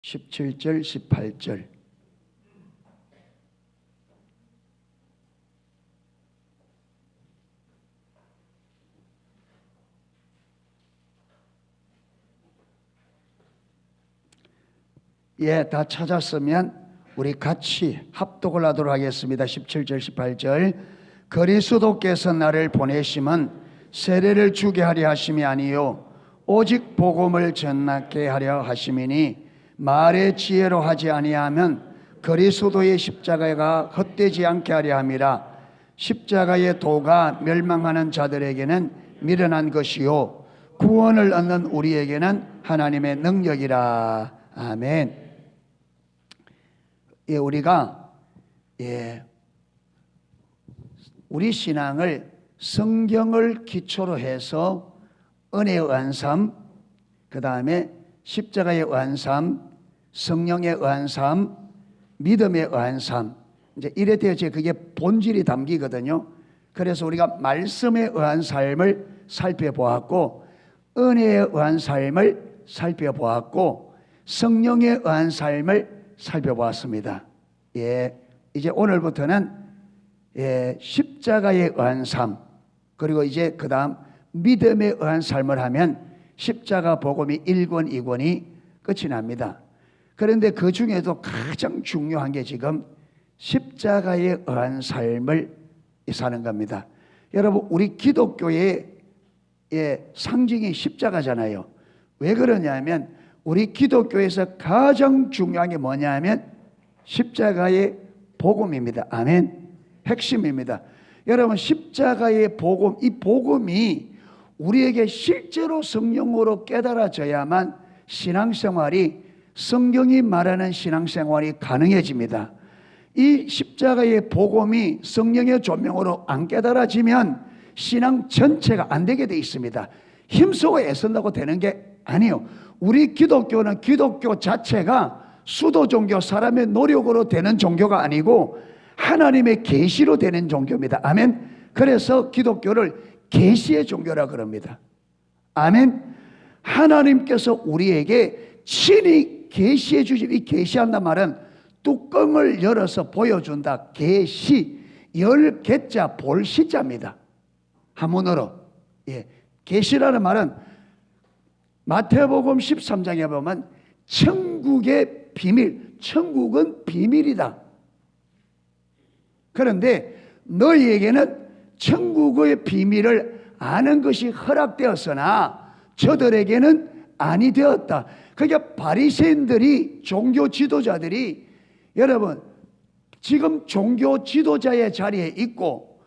17절, 18절. 예, 다 찾았으면 우리 같이 합독을 하도록 하겠습니다. 17절, 18절. 그리스도께서 나를 보내심은 세례를 주게 하려 하심이 아니요 오직 복음을 전하게 하려 하심이니 말의 지혜로 하지 아니하면 그리스도의 십자가가 헛되지 않게 하려 함이라. 십자가의 도가 멸망하는 자들에게는 미련한 것이요 구원을 얻는 우리에게는 하나님의 능력이라. 아멘. 예, 우리가 우리 신앙을 성경을 기초로 해서 은혜의 의한 삶, 그 다음에 십자가의 의한 삶, 성령의 의한 삶, 믿음의 의한 삶, 이제 이래 되어져 그게 본질이 담기거든요. 그래서 우리가 말씀에 의한 삶을 살펴보았고, 은혜에 의한 삶을 살펴보았고, 성령에 의한 삶을 살펴보았습니다. 예, 이제 오늘부터는 십자가에 의한 삶, 그리고 이제 그 다음 믿음에 의한 삶을 하면 십자가 복음이 1권, 2권이 끝이 납니다. 그런데 그 중에도 가장 중요한 게 지금 십자가에 의한 삶을 사는 겁니다. 여러분, 우리 기독교의 상징이 십자가잖아요. 왜 그러냐면 우리 기독교에서 가장 중요한 게 뭐냐면 십자가의 복음입니다. 아멘. 핵심입니다. 여러분, 십자가의 복음, 이 복음이 우리에게 실제로 성령으로 깨달아져야만 신앙생활이, 성경이 말하는 신앙생활이 가능해집니다. 이 십자가의 복음이 성령의 조명으로 안 깨달아지면 신앙 전체가 안 되게 돼 있습니다. 힘쓰고 애쓴다고 되는 게 아니에요. 우리 기독교는 기독교 자체가 수도 종교, 사람의 노력으로 되는 종교가 아니고 하나님의 계시로 되는 종교입니다. 아멘. 그래서 기독교를 계시의 종교라 그럽니다. 아멘. 하나님께서 우리에게 친히 계시해 주신, 이 계시한단 말은 뚜껑을 열어서 보여준다. 계시, 열 개자 볼 시자입니다. 한문으로. 예, 계시라는 말은 마태복음 13장에 보면 천국의 비밀, 천국은 비밀이다. 그런데 너희에게는 천국의 비밀을 아는 것이 허락되었으나 저들에게는 아니 되었다. 그러니까 바리새인들이, 종교 지도자들이, 여러분 지금 종교 지도자의 자리에 있고,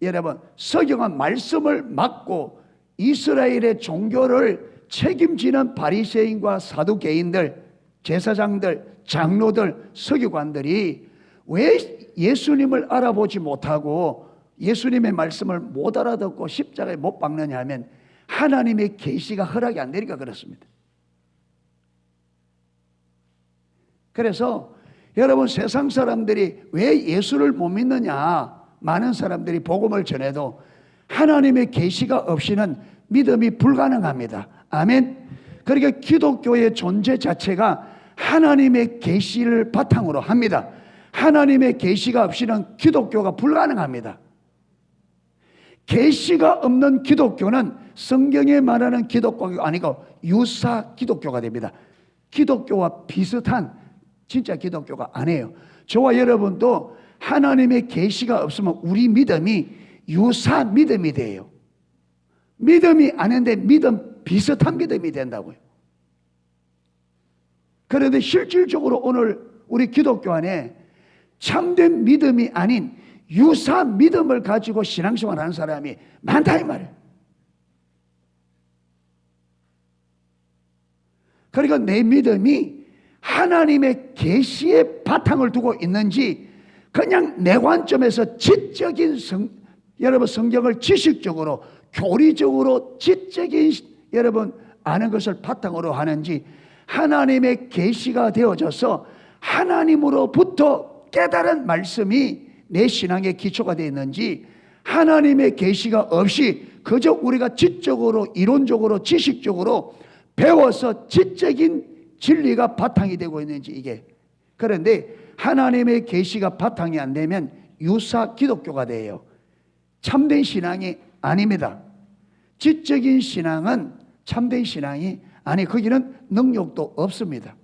여러분 성경은 말씀을 맡고 이스라엘의 종교를 책임지는 바리새인과 사두개인들, 제사장들, 장로들, 서기관들이 왜 예수님을 알아보지 못하고 예수님의 말씀을 못 알아듣고 십자가에 못 박느냐 하면 하나님의 계시가 허락이 안 되니까 그렇습니다. 그래서 여러분, 세상 사람들이 왜 예수를 못 믿느냐, 많은 사람들이 복음을 전해도 하나님의 계시가 없이는 믿음이 불가능합니다. 아멘. 그러니까 기독교의 존재 자체가 하나님의 계시를 바탕으로 합니다. 하나님의 계시가 없이는 기독교가 불가능합니다. 계시가 없는 기독교는 성경에 말하는 기독교가 아니고 유사 기독교가 됩니다. 기독교와 비슷한 진짜 기독교가 아니에요. 저와 여러분도 하나님의 계시가 없으면 우리 믿음이 유사 믿음이 돼요. 믿음이 아닌데 믿음 비슷한 믿음이 된다고요. 그런데 실질적으로 오늘 우리 기독교 안에 참된 믿음이 아닌 유사 믿음을 가지고 신앙생활 하는 사람이 많다 이 말이에요. 그러니까 내 믿음이 하나님의 계시의 바탕을 두고 있는지 그냥 내 관점에서 지적인 여러분 성경을 지식적으로, 교리적으로 지적인 여러분 아는 것을 바탕으로 하는지, 하나님의 계시가 되어져서 하나님으로부터 깨달은 말씀이 내 신앙의 기초가 되어 있는지, 하나님의 계시가 없이 그저 우리가 지적으로, 이론적으로, 지식적으로 배워서 지적인 진리가 바탕이 되고 있는지 이게. 그런데 하나님의 계시가 바탕이 안 되면 유사 기독교가 돼요. 참된 신앙이 아닙니다. 지적인 신앙은 참된 신앙이 아니, 거기는 능력도 없습니다.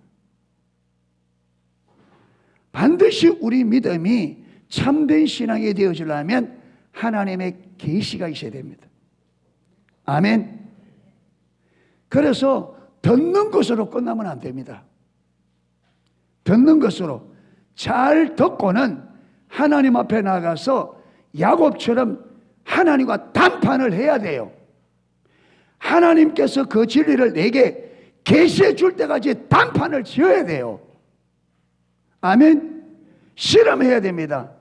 반드시 우리 믿음이 참된 신앙이 되어지려면 하나님의 계시가 있어야 됩니다. 아멘. 그래서 듣는 것으로 끝나면 안 됩니다. 듣는 것으로 잘 듣고는 하나님 앞에 나가서 야곱처럼 하나님과 담판을 해야 돼요. 하나님께서 그 진리를 내게 계시해 줄 때까지 담판을 지어야 돼요. 아멘. 실험해야 됩니다.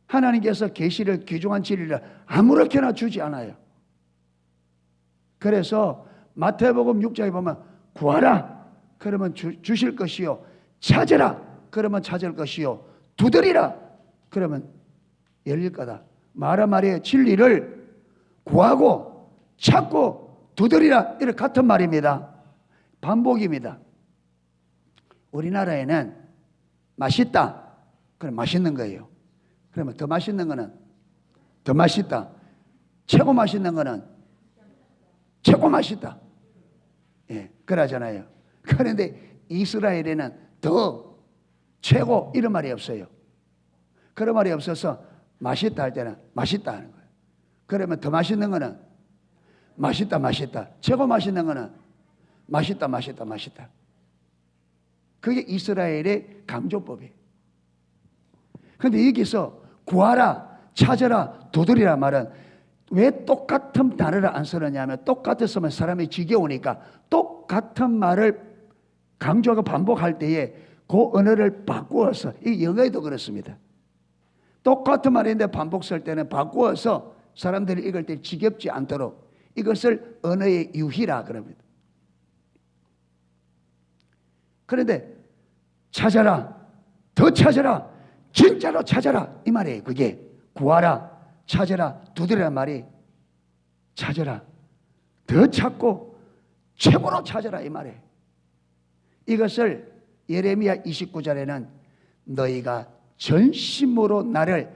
하나님께서 계시를 귀중한 진리를 아무렇게나 주지 않아요. 그래서 마태복음 6장에 보면 구하라 그러면 주실 것이요, 찾으라 그러면 찾을 것이요, 두드리라 그러면 열릴 거다. 말이에요. 진리를 구하고 찾고 두드리라, 이렇게 같은 말입니다. 반복입니다. 우리나라에는 맛있다 그럼 맛있는 거예요. 그러면 더 맛있는 거는 더 맛있다, 최고 맛있는 거는 최고 맛있다, 예, 그러잖아요. 그런데 이스라엘에는 더, 최고 이런 말이 없어요. 그런 말이 없어서 맛있다 할 때는 맛있다 하는 거예요. 그러면 더 맛있는 거는 맛있다 맛있다, 최고 맛있는 거는 맛있다 맛있다 맛있다. 그게 이스라엘의 강조법이에요. 그런데 여기서 구하라, 찾아라, 두드리라 말은 왜 똑같은 단어를 안 쓰느냐면, 똑같았으면 사람이 지겨우니까 똑같은 말을 강조하고 반복할 때에 그 언어를 바꾸어서, 이 영어에도 그렇습니다. 똑같은 말인데 반복 쓸 때는 바꾸어서 사람들이 읽을 때 지겹지 않도록 이것을 언어의 유희라 그럽니다. 그런데 찾아라, 더 찾아라, 진짜로 찾아라 이 말이에요. 그게 구하라, 찾아라, 두드리란 말이 찾아라, 더 찾고 최고로 찾아라 이 말이에요. 이것을 예레미야 29절에는 너희가 전심으로 나를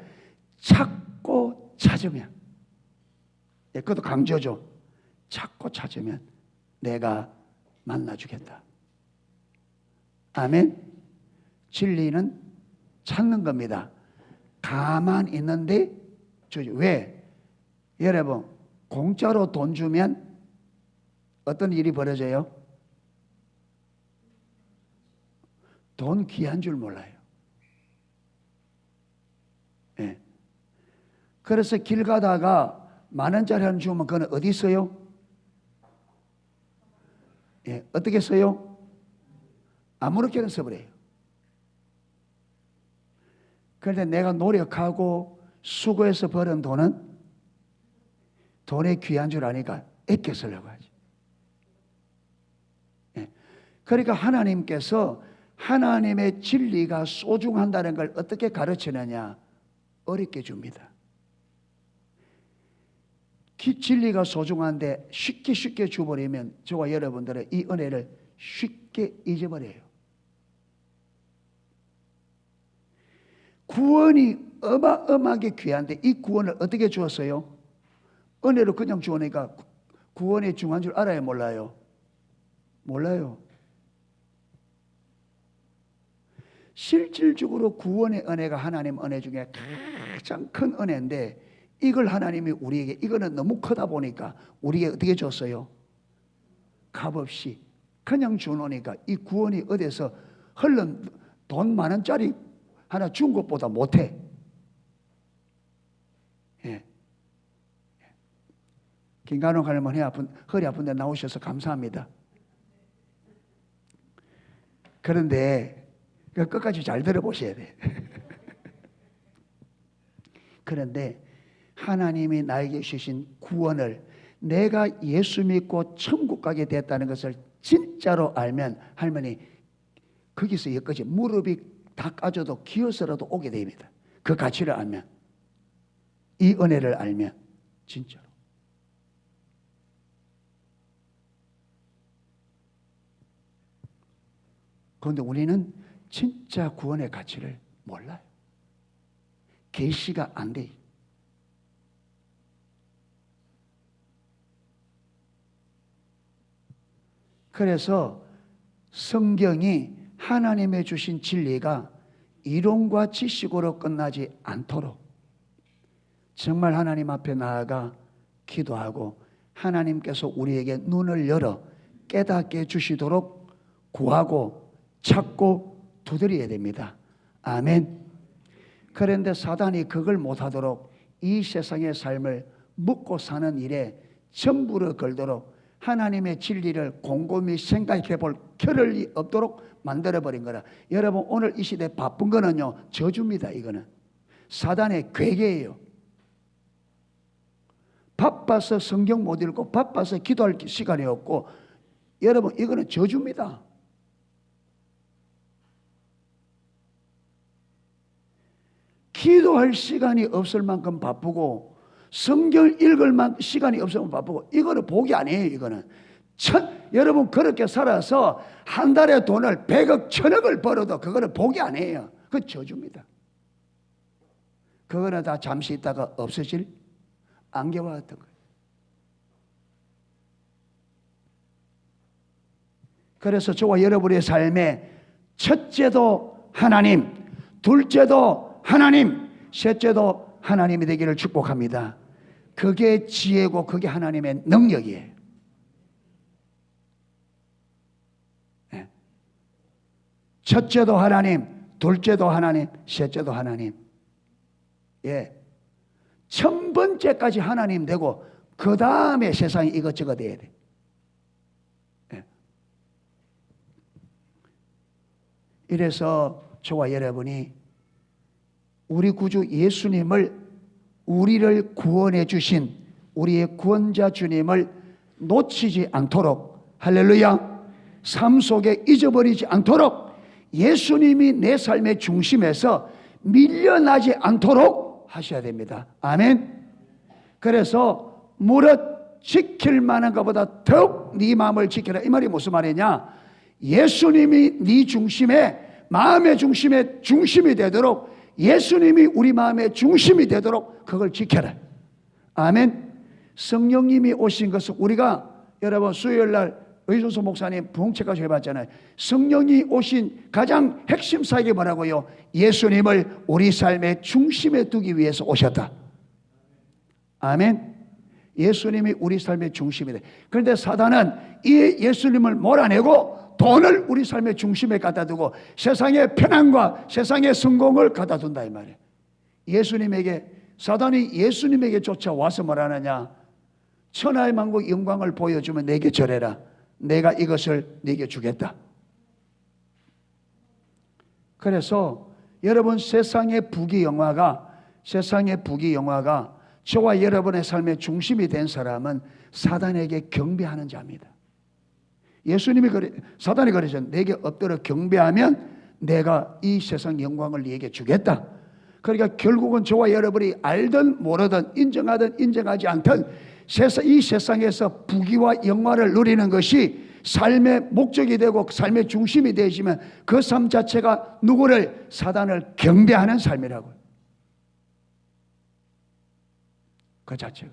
찾고 찾으면, 그것도 강조죠. 찾고 찾으면 내가 만나주겠다. 아멘. 진리는 찾는 겁니다. 가만히 있는데 왜? 여러분, 공짜로 돈 주면 어떤 일이 벌어져요? 돈 귀한 줄 몰라요. 예. 그래서 길 가다가 10,000원짜리 하나 주면 그건 어디 써요? 예. 어떻게 써요? 아무렇게나 써버려요. 그런데 내가 노력하고 수고해서 벌은 돈은 돈의 귀한 줄 아니까 아껴 쓰려고 하지. 예. 그러니까 하나님께서 하나님의 진리가 소중한다는 걸 어떻게 가르치느냐? 어렵게 줍니다. 진리가 소중한데 쉽게 줘버리면 저와 여러분들은 이 은혜를 쉽게 잊어버려요. 구원이 어마어마하게 귀한데 이 구원을 어떻게 주었어요? 은혜로 그냥 주으니까 구원이 중요한 줄 알아요, 몰라요? 몰라요. 실질적으로 구원의 은혜가 하나님 은혜 중에 가장 큰 은혜인데, 이걸 하나님이 우리에게, 이거는 너무 크다 보니까 우리에게 어떻게 줬어요? 값없이 그냥 주노니까 이 구원이 어디서 흘른 돈 10,000원짜리 하나 준 것보다 못해. 예. 김간호 할머니 허리 아픈데 나오셔서 감사합니다. 그런데 끝까지 잘 들어보셔야 돼. 그런데 하나님이 나에게 주신 구원을, 내가 예수 믿고 천국 가게 됐다는 것을 진짜로 알면, 할머니 거기서 여기까지 무릎이 다 까져도 기어서라도 오게 됩니다. 그 가치를 알면, 이 은혜를 알면 진짜로. 그런데 우리는 진짜 구원의 가치를 몰라요. 계시가 안 돼. 그래서 성경이 하나님의 주신 진리가 이론과 지식으로 끝나지 않도록 정말 하나님 앞에 나아가 기도하고 하나님께서 우리에게 눈을 열어 깨닫게 해주시도록 구하고 찾고 두드려야 됩니다. 아멘. 그런데 사단이 그걸 못하도록 이 세상의 삶을 먹고 사는 일에 전부를 걸도록 하나님의 진리를 곰곰이 생각해 볼 겨를이 없도록 만들어버린 거라. 여러분, 오늘 이 시대 바쁜 거는요, 저주입니다. 이거는 사단의 괴계예요. 바빠서 성경 못 읽고 바빠서 기도할 시간이 없고, 여러분, 이거는 저주입니다. 기도할 시간이 없을 만큼 바쁘고 성경을 읽을 만큼 시간이 없으면 바쁘고, 이거는 복이 아니에요. 이거는 여러분, 그렇게 살아서 한 달에 돈을 100억 1000억을 벌어도 그거는 복이 아니에요. 그건 저주입니다. 그거는 다 잠시 있다가 없어질 안개와 같은 거예요. 그래서 저와 여러분의 삶에 첫째도 하나님, 둘째도 하나님, 셋째도 하나님이 되기를 축복합니다. 그게 지혜고 그게 하나님의 능력이에요. 네. 첫째도 하나님, 둘째도 하나님, 셋째도 하나님. 예. 1000번째까지 하나님 되고 그 다음에 세상에 이것저것 돼야 돼. 예. 이래서 저와 여러분이 우리 구주 예수님을, 우리를 구원해 주신 우리의 구원자 주님을 놓치지 않도록, 할렐루야, 삶 속에 잊어버리지 않도록 예수님이 내 삶의 중심에서 밀려나지 않도록 하셔야 됩니다. 아멘. 그래서 무릇 지킬 만한 것보다 더욱 네 마음을 지켜라. 이 말이 무슨 말이냐? 예수님이 네 중심에, 마음의 중심에 중심이 되도록, 예수님이 우리 마음의 중심이 되도록 그걸 지켜라. 아멘. 성령님이 오신 것은 우리가, 여러분, 수요일날 의존수 목사님 부흥체까지 해봤잖아요. 성령이 오신 가장 핵심 사역이 뭐라고요? 예수님을 우리 삶의 중심에 두기 위해서 오셨다. 아멘. 예수님이 우리 삶의 중심이 돼. 그런데 사단은 이 예수님을 몰아내고 돈을 우리 삶의 중심에 갖다 두고 세상의 편안과 세상의 성공을 갖다 둔다, 이 말이에요. 예수님에게, 사단이 예수님에게 쫓아와서 뭐라느냐? 천하의 만국 영광을 보여주면 내게 절해라. 내가 이것을 내게 주겠다. 그래서 여러분, 세상의 부귀영화가 저와 여러분의 삶의 중심이 된 사람은 사단에게 경배하는 자입니다. 예수님이 사단이 그러셨는데, 내게 엎드려 경배하면 내가 이 세상 영광을 네게 주겠다. 그러니까 결국은 저와 여러분이 알든 모르든 인정하든 인정하지 않든 이 세상에서 부귀와 영화를 누리는 것이 삶의 목적이 되고 삶의 중심이 되시면 그 삶 자체가 누구를? 사단을 경배하는 삶이라고요. 그 자체가.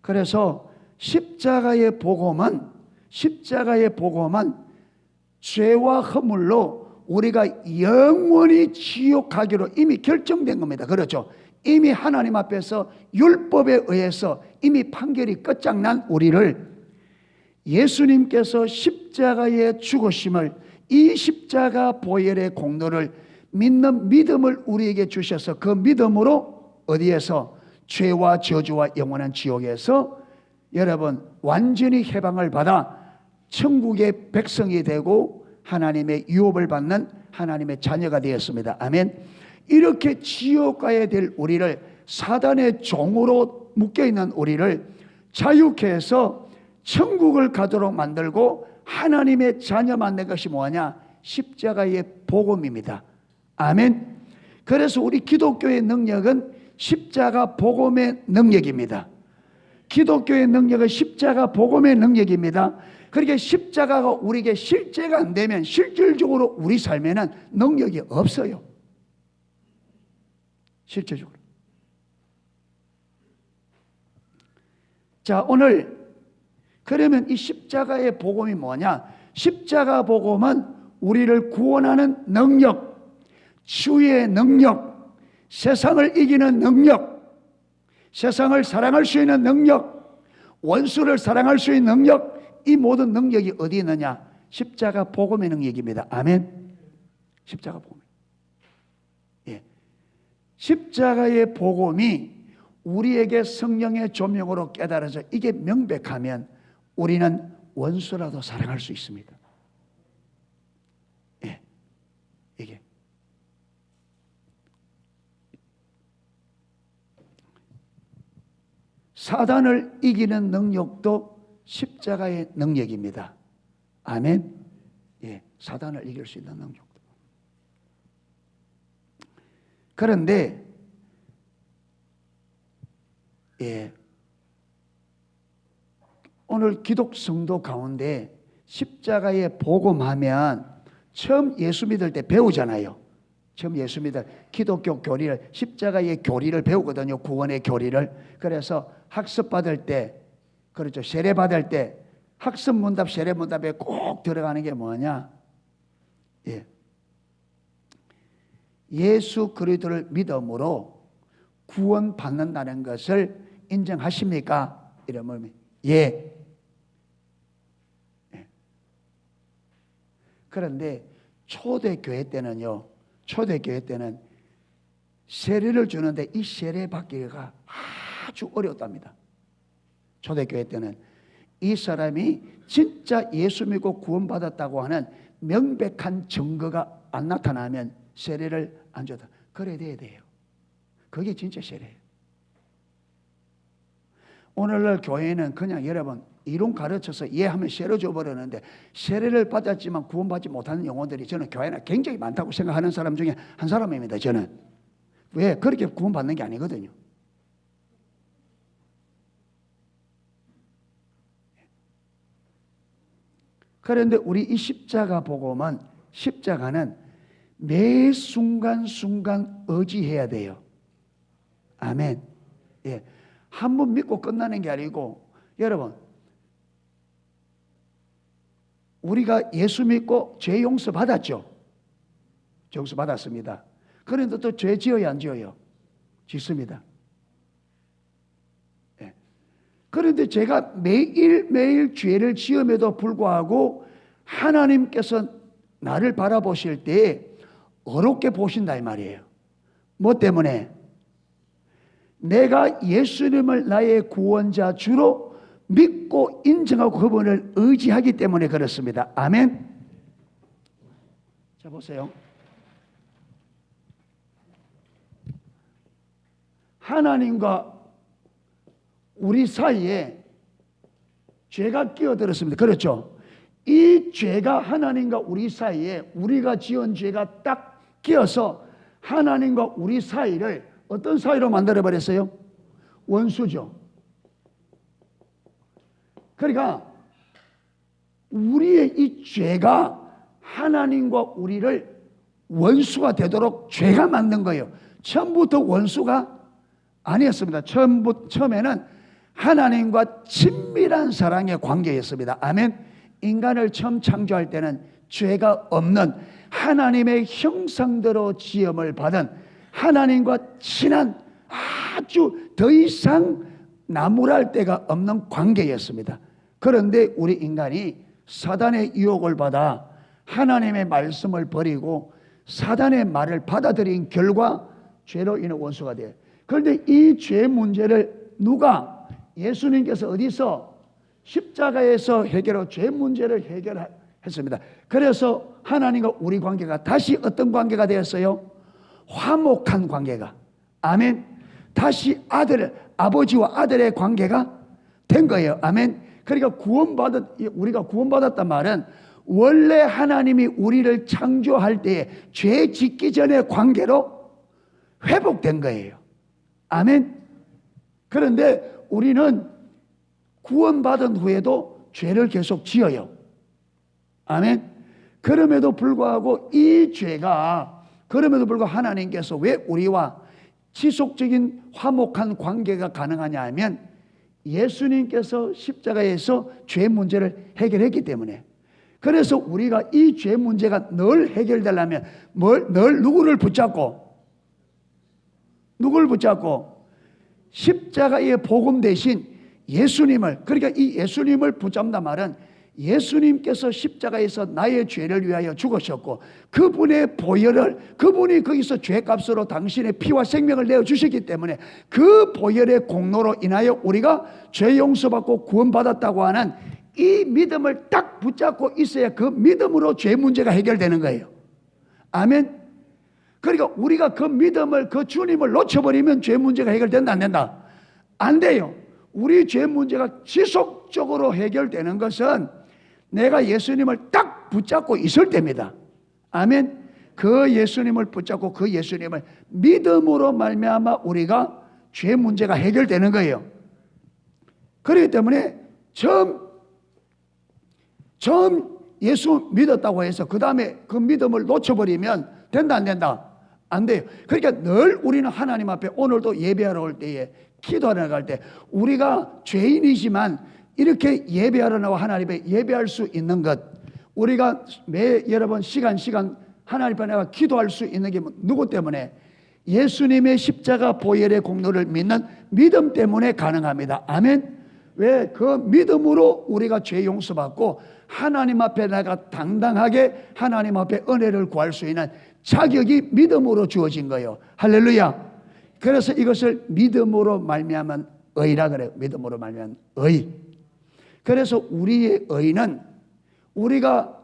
그래서 십자가의 복음은 죄와 허물로 우리가 영원히 지옥 가기로 이미 결정된 겁니다. 그렇죠? 이미 하나님 앞에서 율법에 의해서 이미 판결이 끝장난 우리를 예수님께서 십자가에 죽으심을, 이 십자가 보혈의 공로를 믿는 믿음을 우리에게 주셔서 그 믿음으로 어디에서? 죄와 저주와 영원한 지옥에서 여러분 완전히 해방을 받아 천국의 백성이 되고 하나님의 유업을 받는 하나님의 자녀가 되었습니다. 아멘. 이렇게 지옥 가야 될 우리를, 사단의 종으로 묶여있는 우리를 자유케 해서 천국을 가도록 만들고 하나님의 자녀 만든 것이 뭐냐? 십자가의 복음입니다. 아멘. 그래서 우리 기독교의 능력은 십자가 복음의 능력입니다. 기독교의 능력은 십자가 복음의 능력입니다. 그러니까 십자가가 우리에게 실제가 안 되면 실질적으로 우리 삶에는 능력이 없어요. 실제적으로. 자, 오늘 그러면 이 십자가의 복음이 뭐냐? 십자가 복음은 우리를 구원하는 능력, 치유의 능력, 세상을 이기는 능력, 세상을 사랑할 수 있는 능력, 원수를 사랑할 수 있는 능력, 이 모든 능력이 어디 있느냐? 십자가 복음의 능력입니다. 아멘. 십자가 복음. 예. 십자가의 복음이 우리에게 성령의 조명으로 깨달아져 이게 명백하면 우리는 원수라도 사랑할 수 있습니다. 예. 이게. 사단을 이기는 능력도 십자가의 능력입니다. 아멘. 예, 사단을 이길 수 있는 능력도. 그런데 예, 오늘 기독 성도 가운데 십자가의 복음하면 처음 예수 믿을 때 배우잖아요. 처음 예수 믿을 기독교 교리를 십자가의 교리를 배우거든요. 구원의 교리를. 그래서 학습 받을 때 그렇죠. 세례 받을 때 학습 문답, 세례 문답에 꼭 들어가는 게 뭐냐? 예. 예수 그리스도를 믿음으로 구원 받는다는 것을 인정하십니까? 이러면 예. 예. 그런데 초대교회 때는요. 초대교회 때는 세례를 주는데 이 세례 받기가 아주 어려웠답니다. 초대교회 때는 이 사람이 진짜 예수 믿고 구원받았다고 하는 명백한 증거가 안 나타나면 세례를 안 줘다. 그래야 돼요. 그게 진짜 세례예요. 오늘날 교회는 그냥 여러분 이론 가르쳐서 이해하면 세례 줘버리는데 세례를 받았지만 구원받지 못하는 영혼들이 저는 교회는 굉장히 많다고 생각하는 사람 중에 한 사람입니다. 저는. 왜? 그렇게 구원받는 게 아니거든요. 그런데 우리 이 십자가 복음은 십자가는 매 순간순간 의지해야 돼요. 아멘. 예. 한 번 믿고 끝나는 게 아니고 여러분 우리가 예수 믿고 죄 용서 받았죠. 죄 용서 받았습니다. 그런데 또 죄 지어야 안 지어요? 짓습니다. 예. 그런데 제가 매일매일 죄를 지음에도 불구하고 하나님께서 나를 바라보실 때 어렵게 보신다 이 말이에요. 뭐 때문에? 내가 예수님을 나의 구원자 주로 믿고 인정하고 그분을 의지하기 때문에 그렇습니다. 아멘. 자 보세요. 하나님과 우리 사이에 죄가 끼어들었습니다. 그렇죠? 이 죄가 하나님과 우리 사이에 우리가 지은 죄가 딱 끼어서 하나님과 우리 사이를 어떤 사이로 만들어버렸어요? 원수죠. 그러니까 우리의 이 죄가 하나님과 우리를 원수가 되도록 죄가 만든 거예요. 처음부터 원수가 아니었습니다. 처음에는 하나님과 친밀한 사랑의 관계였습니다. 아멘. 인간을 처음 창조할 때는 죄가 없는 하나님의 형상대로 지음을 받은 하나님과 친한 아주 더 이상 나무랄 데가 없는 관계였습니다. 그런데 우리 인간이 사단의 유혹을 받아 하나님의 말씀을 버리고 사단의 말을 받아들인 결과 죄로 인해 원수가 돼요. 그런데 이 죄 문제를 누가? 예수님께서 어디서? 십자가에서 해결하고 죄 문제를 해결했습니다. 그래서 하나님과 우리 관계가 다시 어떤 관계가 되었어요? 화목한 관계가. 아멘. 다시 아버지와 아들의 관계가 된 거예요. 아멘. 그러니까 우리가 구원받았단 말은 원래 하나님이 우리를 창조할 때에 죄 짓기 전의 관계로 회복된 거예요. 아멘. 그런데 우리는 구원받은 후에도 죄를 계속 지어요. 아멘. 그럼에도 불구하고 하나님께서 왜 우리와 지속적인 화목한 관계가 가능하냐 하면 예수님께서 십자가에서 죄 문제를 해결했기 때문에. 그래서 우리가 이 죄 문제가 늘 해결되려면 늘 누구를 붙잡고 십자가의 복음 대신 예수님을, 그러니까 이 예수님을 붙잡는다 말은 예수님께서 십자가에서 나의 죄를 위하여 죽으셨고 그분의 보혈을, 그분이 거기서 죄값으로 당신의 피와 생명을 내어주셨기 때문에 그 보혈의 공로로 인하여 우리가 죄 용서받고 구원받았다고 하는 이 믿음을 딱 붙잡고 있어야 그 믿음으로 죄 문제가 해결되는 거예요. 아멘. 그러니까 우리가 그 믿음을, 그 주님을 놓쳐버리면 죄 문제가 해결된다 안 된다? 안 돼요. 우리 죄 문제가 지속적으로 해결되는 것은 내가 예수님을 딱 붙잡고 있을 때입니다. 아멘. 그 예수님을 붙잡고 그 예수님을 믿음으로 말미암아 우리가 죄 문제가 해결되는 거예요. 그렇기 때문에 처음 예수 믿었다고 해서 그 다음에 그 믿음을 놓쳐버리면 된다 안 된다? 안 돼요. 그러니까 늘 우리는 하나님 앞에 오늘도 예배하러 올 때에, 기도하러 나갈 때 우리가 죄인이지만 이렇게 예배하러 나와 하나님 앞에 예배할 수 있는 것, 우리가 여러분 시간 하나님 앞에 나가 기도할 수 있는 게 누구 때문에? 예수님의 십자가 보혈의 공로를 믿는 믿음 때문에 가능합니다. 아멘. 왜? 그 믿음으로 우리가 죄 용서받고 하나님 앞에 나가 당당하게 하나님 앞에 은혜를 구할 수 있는 자격이 믿음으로 주어진 거예요. 할렐루야. 그래서 이것을 믿음으로 말미암은 의라 그래요. 믿음으로 말미암은 의. 그래서 우리의 의는 우리가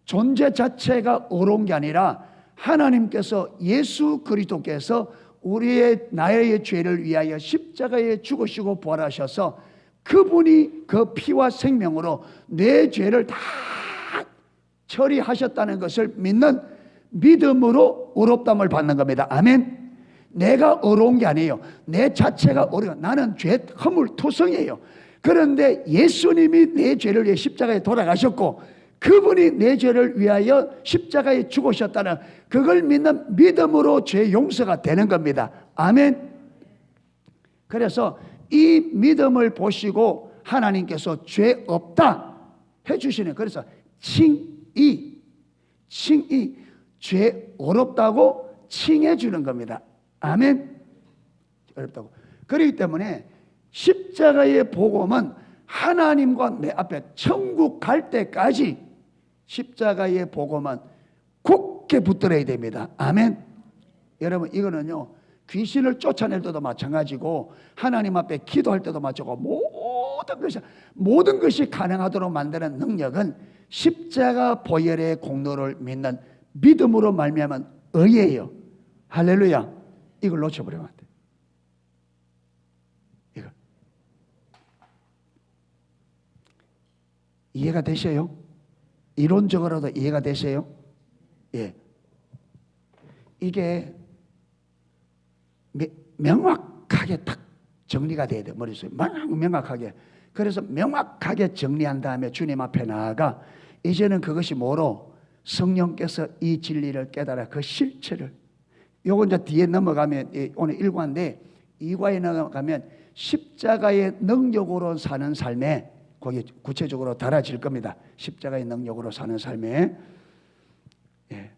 존재 자체가 어려운 게 아니라 하나님께서, 예수 그리스도께서 나의 죄를 위하여 십자가에 죽으시고 부활하셔서 그분이 그 피와 생명으로 내 죄를 다 처리하셨다는 것을 믿는 믿음으로 의롭다함을 받는 겁니다. 아멘. 내가 어려운 게 아니에요. 내 자체가 어려워. 나는 죄 허물투성이에요. 그런데 예수님이 내 죄를 위해 십자가에 돌아가셨고 그분이 내 죄를 위하여 십자가에 죽으셨다는 그걸 믿는 믿음으로 죄 용서가 되는 겁니다. 아멘. 그래서 이 믿음을 보시고 하나님께서 죄 없다 해주시는, 그래서 칭의, 죄 어렵다고 칭해 주는 겁니다. 아멘. 어렵다고. 그렇기 때문에 십자가의 복음은 하나님과 내 앞에 천국 갈 때까지 십자가의 복음은 굳게 붙들어야 됩니다. 아멘. 여러분, 이거는요, 귀신을 쫓아낼 때도 마찬가지고 하나님 앞에 기도할 때도 마찬가지고 모든 것이 가능하도록 만드는 능력은 십자가 보혈의 공로를 믿는 믿음으로 말미암은 의예요. 할렐루야. 이걸 놓쳐버리면 안 돼. 이거 이해가 되세요? 이론적으로도 이해가 되세요? 예. 이게 명확하게 딱 정리가 돼야 돼. 머릿속에 명확하게. 그래서 명확하게 정리한 다음에 주님 앞에 나아가 이제는 그것이 뭐로? 성령께서 이 진리를 깨달아 그 실체를, 요거 이제 뒤에 넘어가면 오늘 1과인데 2과에 넘어가면 십자가의 능력으로 사는 삶에 거기 구체적으로 달아질 겁니다. 십자가의 능력으로 사는 삶에. 예.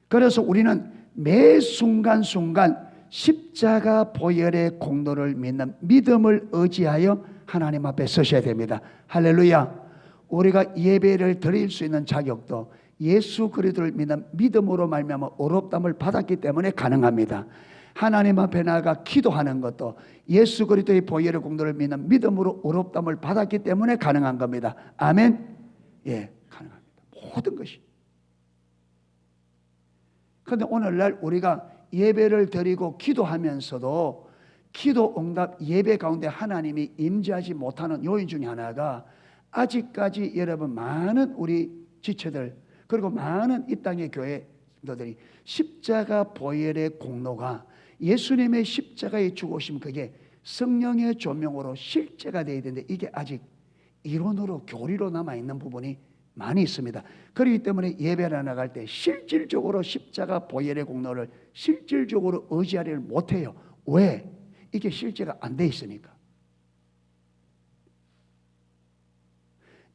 그래서 우리는 매 순간순간 십자가 보혈의 공로를 믿는 믿음을 의지하여 하나님 앞에 서셔야 됩니다. 할렐루야. 우리가 예배를 드릴 수 있는 자격도 예수 그리스도를 믿는 믿음으로 말미암아 의롭다함을 받았기 때문에 가능합니다. 하나님 앞에 나아가 기도하는 것도 예수 그리스도의 보혈의 공로를 믿는 믿음으로 의롭다함을 받았기 때문에 가능한 겁니다. 아멘. 예, 가능합니다. 모든 것이. 그런데 오늘날 우리가 예배를 드리고 기도하면서도 기도 응답 예배 가운데 하나님이 임재하지 못하는 요인 중에 하나가 아직까지 여러분 많은 우리 지체들 그리고 많은 이 땅의 교회들이 십자가 보혈의 공로가 예수님의 십자가에 죽으심 그게 성령의 조명으로 실제가 되어야 되는데 이게 아직 이론으로 교리로 남아있는 부분이 많이 있습니다. 그렇기 때문에 예배를 나갈 때 실질적으로 십자가 보혈의 공로를 실질적으로 의지하려를 못해요. 왜? 이게 실제가 안 돼 있으니까.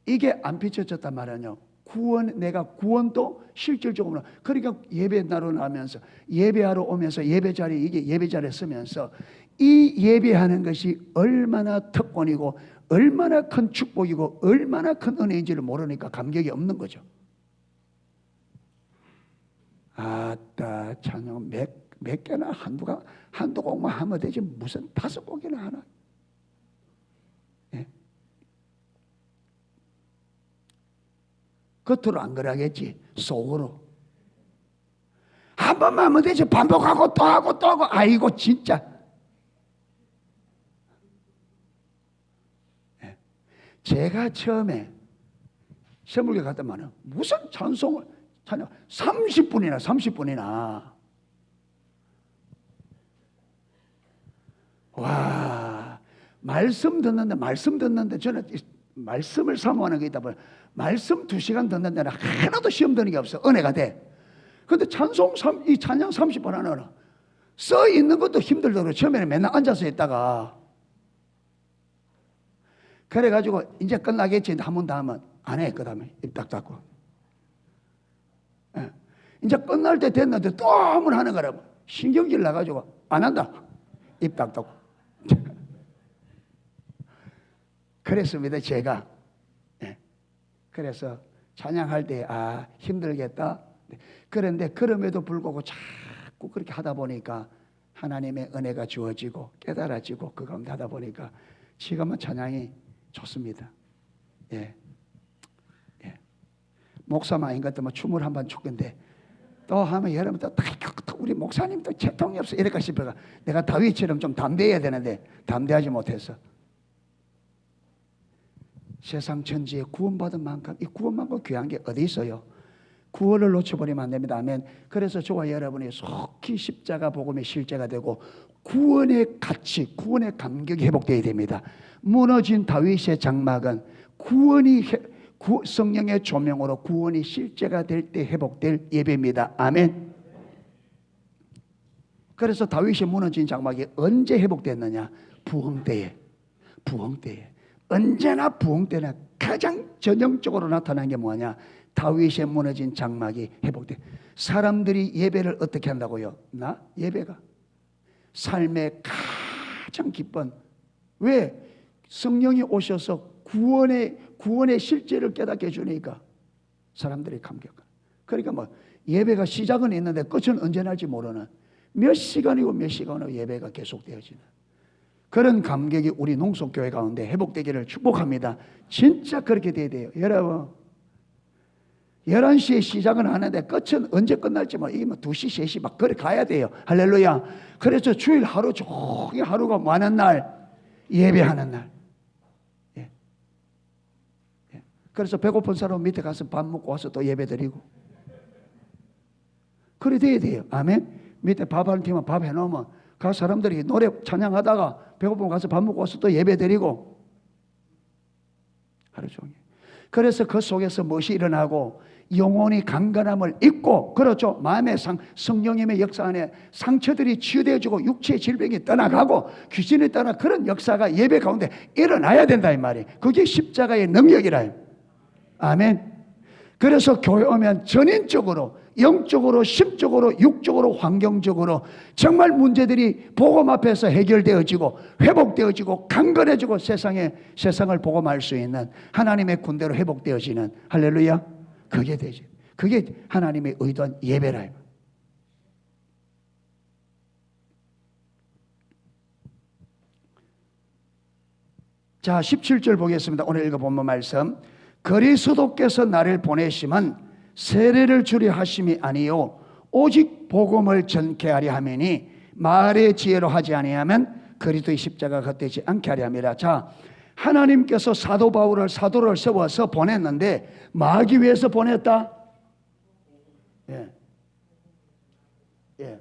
이게 안 비춰졌단 말이에요. 내가 구원도 실질적으로. 그러니까 예배 나로 나면서 예배하러 오면서 예배 자리에 이게 예배 자리에 서면서 이 예배하는 것이 얼마나 특권이고 얼마나 큰 축복이고 얼마나 큰 은혜인지를 모르니까 감격이 없는 거죠. 아따 찬양 몇 개나 한두 곡만 하면 되지 무슨 5곡이나 하나. 예? 겉으로 안 그러겠지. 속으로 한 번만 하면 되지 반복하고 또 하고 또 하고. 아이고 진짜. 예. 제가 처음에 세물교 갔더만은 무슨 찬양 30분이나 와 말씀 듣는데 저는 말씀을 사모하는 게 있다 보니 말씀 2시간 듣는 데는 하나도 시험 드는 게 없어. 은혜가 돼. 근데 이 찬양 30분 하나는 써 있는 것도 힘들더라고요. 처음에는 맨날 앉아서 했다가 그래가지고 이제 끝나겠지 한 번 더 하면 안 해. 그 다음에 입 딱 닫고. 예. 이제 끝날 때 됐는데 또 한 번 하는 거라 신경질 나가지고 안 한다. 입 딱 닫고. 그랬습니다. 제가. 예. 그래서 찬양할 때 힘들겠다. 그런데 그럼에도 불구하고 자꾸 그렇게 하다 보니까 하나님의 은혜가 주어지고 깨달아지고 그 가운데 하다 보니까 지금은 찬양이 좋습니다. 예. 예. 목사만 아닌 것 같으면 춤을 한번 췄건데 또 하면 여러분 또 우리 목사님도 채통이 없어 이럴까 싶어가 내가 다윗처럼 좀 담대해야 되는데 담대하지 못해서 세상 전지에 구원받은 만큼 이 구원만큼 귀한 게 어디 있어요? 구원을 놓쳐버리면 안 됩니다. 아멘. 그래서 저와 여러분이 속히 십자가 복음의 실제가 되고 구원의 가치, 구원의 감격이 회복되어야 됩니다. 무너진 다윗의 장막은 성령의 조명으로 구원이 실제가 될 때 회복될 예배입니다. 아멘. 그래서 다윗이 무너진 장막이 언제 회복됐느냐? 부흥 때에. 언제나 부흥 때는 가장 전형적으로 나타난 게 뭐냐? 다윗의 무너진 장막이 회복돼. 사람들이 예배를 어떻게 한다고요? 예배가 삶의 가장 기쁜. 왜? 성령이 오셔서 구원의 실제를 깨닫게 해주니까 사람들이 감격. 그러니까 예배가 시작은 있는데 끝은 언제 날지 모르는 몇 시간이고 예배가 계속되어지는 그런 감격이 우리 농속교회 가운데 회복되기를 축복합니다. 진짜 그렇게 돼야 돼요. 여러분 11시에 시작은 하는데 끝은 언제 끝날지 이게 2시, 3시 막 그래 가야 돼요. 할렐루야. 그래서 주일 하루 종일 하루가 많은 날 예배하는 날. 예. 예. 그래서 배고픈 사람 밑에 가서 밥 먹고 와서 또 예배 드리고 그래 돼야 돼요. 아멘. 밑에 밥 한 팀은 밥 해놓으면 그 사람들이 노래 찬양하다가 배고프면 가서 밥 먹고 와서 또 예배 드리고 하루 종일. 그래서 그 속에서 무엇이 일어나고 영혼이 강건함을 잊고 그렇죠. 마음의 성령님의 역사 안에 상처들이 치유되어지고 육체의 질병이 떠나가고 귀신이 떠나 그런 역사가 예배 가운데 일어나야 된다 이 말이에요. 그게 십자가의 능력이라요. 아멘. 그래서 교회 오면 전인적으로 영적으로 심적으로 육적으로 환경적으로 정말 문제들이 복음 앞에서 해결되어지고 회복되어지고 강건해지고 세상을 복음할 수 있는 하나님의 군대로 회복되어지는 할렐루야. 그게 되지. 그게 하나님의 의도한 예배라. 자 17절 보겠습니다. 오늘 읽어본 말씀. 그리스도께서 나를 보내심은 세례를 주려 하심이 아니요 오직 복음을 전케 하려 함이니 말의 지혜로 하지 아니하면 그리스도의 십자가 겉되지 않게 하려 함이라. 자 하나님께서 사도 바울을 사도를 세워서 보냈는데 마귀 위해서 보냈다? 예. 예.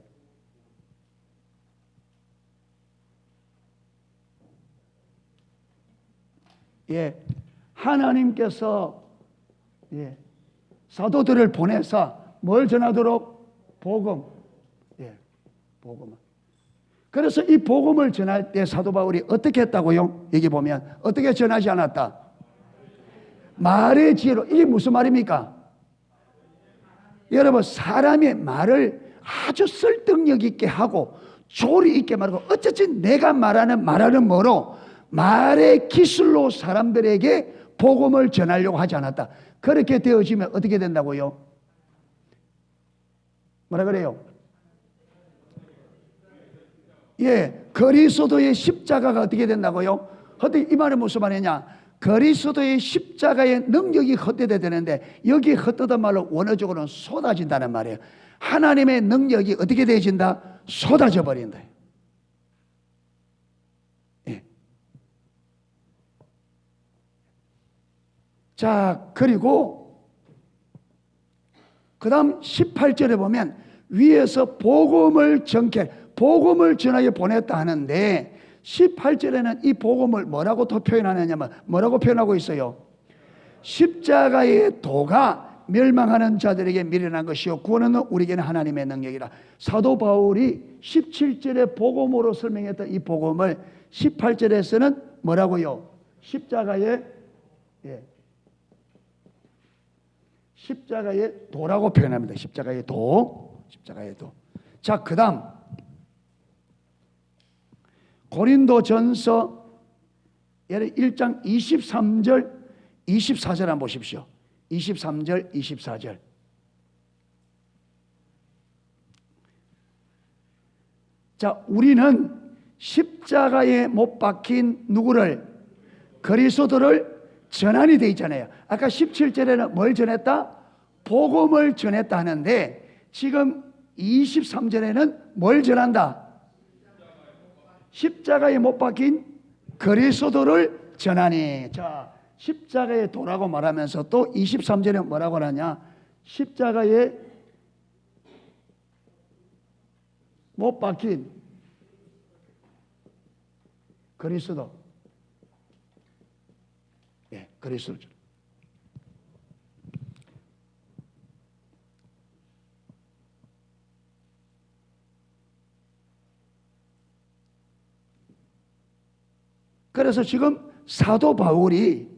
예, 하나님께서 예, 사도들을 보내서 뭘 전하도록? 복음. 예, 복음. 그래서 이 복음을 전할 때 사도 바울이 어떻게 했다고요? 여기 보면 어떻게 전하지 않았다? 말의 지혜로. 이게 무슨 말입니까? 여러분, 사람의 말을 아주 설득력 있게 하고 조리 있게 말하고, 어쨌지 내가 말하는 뭐로? 말의 기술로 사람들에게 복음을 전하려고 하지 않았다. 그렇게 되어지면 어떻게 된다고요? 뭐라 그래요? 예, 그리스도의 십자가가 어떻게 된다고요? 이 말은 무슨 말이냐? 그리스도의 십자가의 능력이 헛되어야 되는데, 여기 헛되던 말로 원어적으로는 쏟아진다는 말이에요. 하나님의 능력이 어떻게 되어진다? 쏟아져 버린다. 예. 자, 그리고 그 다음 18절에 보면 위에서 복음을 전하여 보냈다 하는데, 18절에는 이 복음을 뭐라고 더 표현하느냐면 뭐라고 표현하고 있어요? 십자가의 도가 멸망하는 자들에게 미련한 것이요 구원은 우리에게는 하나님의 능력이라. 사도 바울이 17절에 복음으로 설명했던 이 복음을 18절에서는 뭐라고요? 십자가의 도라고 표현합니다. 십자가의 도. 자, 그 다음 고린도전서 1장 23절 24절 한번 보십시오. 23절 24절. 자, 우리는 십자가에 못 박힌 누구를? 그리스도를 전하니 돼 있잖아요. 아까 17절에는 뭘 전했다? 복음을 전했다 하는데, 지금 23절에는 뭘 전한다? 십자가에 못 박힌 그리스도를 전하니. 자, 십자가의 도라고 말하면서 또 23절에 뭐라고 하냐? 십자가에 못 박힌 그리스도. 예, 그리스도. 그래서 지금 사도 바울이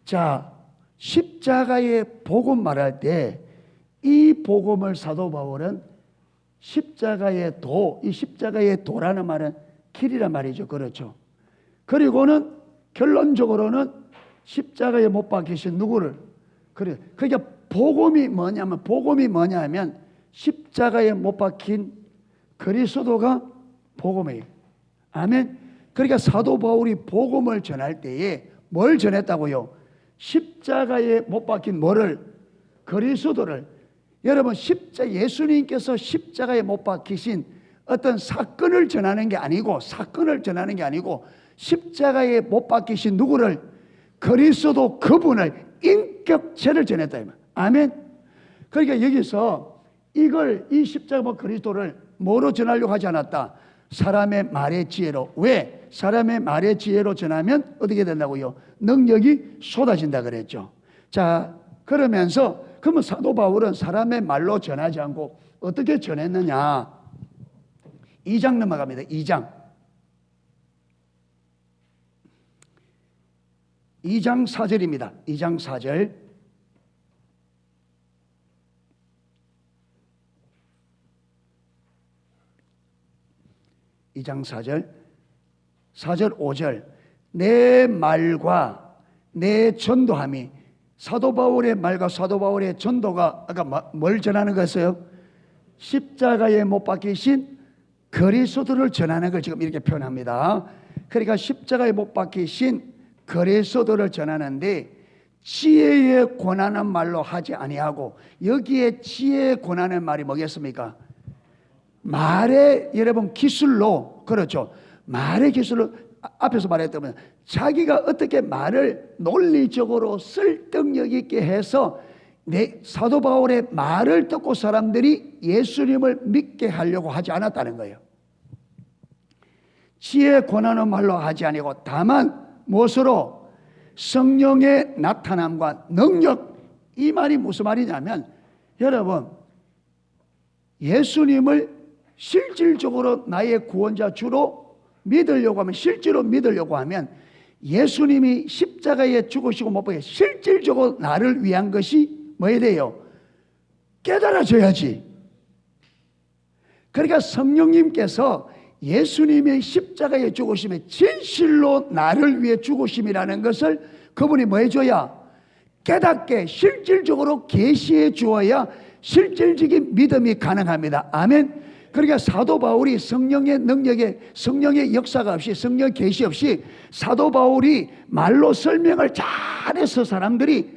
자, 십자가의 복음 말할 때 이 복음을 사도 바울은 십자가의 도, 이 십자가의 도라는 말은 길이란 말이죠. 그렇죠. 그리고는 결론적으로는 십자가에 못 박히신 누구를? 그러니까 복음이 뭐냐면 십자가에 못 박힌 그리스도가 복음이에요. 아멘. 그러니까 사도 바울이 복음을 전할 때에 뭘 전했다고요? 십자가에 못 박힌 뭐를? 그리스도를. 여러분, 예수님께서 십자가에 못 박히신 어떤 사건을 전하는 게 아니고 십자가에 못 박히신 누구를? 그리스도, 그분을, 인격체를 전했다. 아멘. 그러니까 여기서 이 십자가 그리스도를 뭐로 전하려고 하지 않았다? 사람의 말의 지혜로. 왜? 사람의 말의 지혜로 전하면 어떻게 된다고요? 능력이 쏟아진다 그랬죠. 자, 그러면서 그러면 사도 바울은 사람의 말로 전하지 않고 어떻게 전했느냐? 2장 넘어갑니다. 2장 4절입니다. 2장 4절. (2장 4절) 4절 5절. 내 말과 내 전도함이. 사도 바울의 말과 사도 바울의 전도가 아까 뭘 전하는 거였어요? 십자가에 못 박히신 그리스도를 전하는 걸 지금 이렇게 표현합니다. 그러니까 십자가에 못 박히신 그리스도를 전하는데, 지혜에 권하는 말로 하지 아니하고, 여기에 지혜에 권하는 말이 뭐겠습니까? 말의 여러분 기술로. 그렇죠. 말의 기술로. 앞에서 말했다면 자기가 어떻게 말을 논리적으로 설득력 있게 해서 사도 바울의 말을 듣고 사람들이 예수님을 믿게 하려고 하지 않았다는 거예요. 지혜에 권하는 말로 하지 아니고 다만 무엇으로? 성령의 나타남과 능력, 이 말이 무슨 말이냐면, 여러분, 예수님을 실질적으로 나의 구원자 주로 믿으려고 하면, 실제로 믿으려고 하면 예수님이 십자가에 죽으시고 못 보게 실질적으로 나를 위한 것이 뭐야 돼요? 깨달아져야지. 그러니까 성령님께서 예수님의 십자가에 죽으심에 진실로 나를 위해 죽으심이라는 것을 그분이 뭐 해줘야? 깨닫게 실질적으로 계시해 주어야 실질적인 믿음이 가능합니다. 아멘. 그러니까 사도 바울이 성령의 능력에, 성령의 역사가 없이, 성령 계시 없이 사도 바울이 말로 설명을 잘해서 사람들이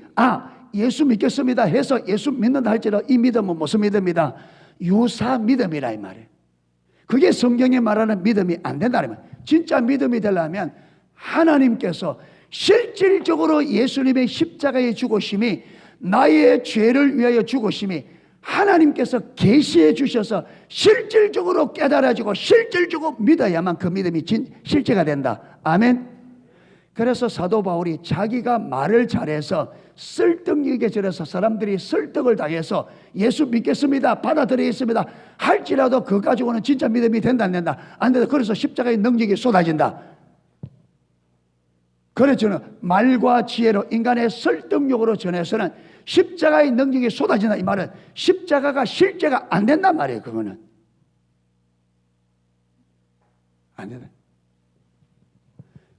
예수 믿겠습니다 해서 예수 믿는다 할지라도 이 믿음은 무슨 믿음이다? 유사 믿음이라 이 말이에요. 그게 성경이 말하는 믿음이 안 된다는 말이에요. 진짜 믿음이 되려면 하나님께서 실질적으로 예수님의 십자가의 죽으심이, 나의 죄를 위하여 죽으심이 하나님께서 계시해 주셔서 실질적으로 깨달아지고 실질적으로 믿어야만 그 믿음이 실제가 된다. 아멘. 그래서 사도 바울이 자기가 말을 잘해서 설득력에 절해서 사람들이 설득을 당해서 예수 믿겠습니다, 받아들이겠습니다 할지라도 그거 가지고는 진짜 믿음이 된다 안 된다? 안 된다. 그래서 십자가의 능력이 쏟아진다. 그래서 말과 지혜로 인간의 설득력으로 전해서는 십자가의 능력이 쏟아진다. 이 말은 십자가가 실제가 안 된단 말이에요. 그거는 안 된다.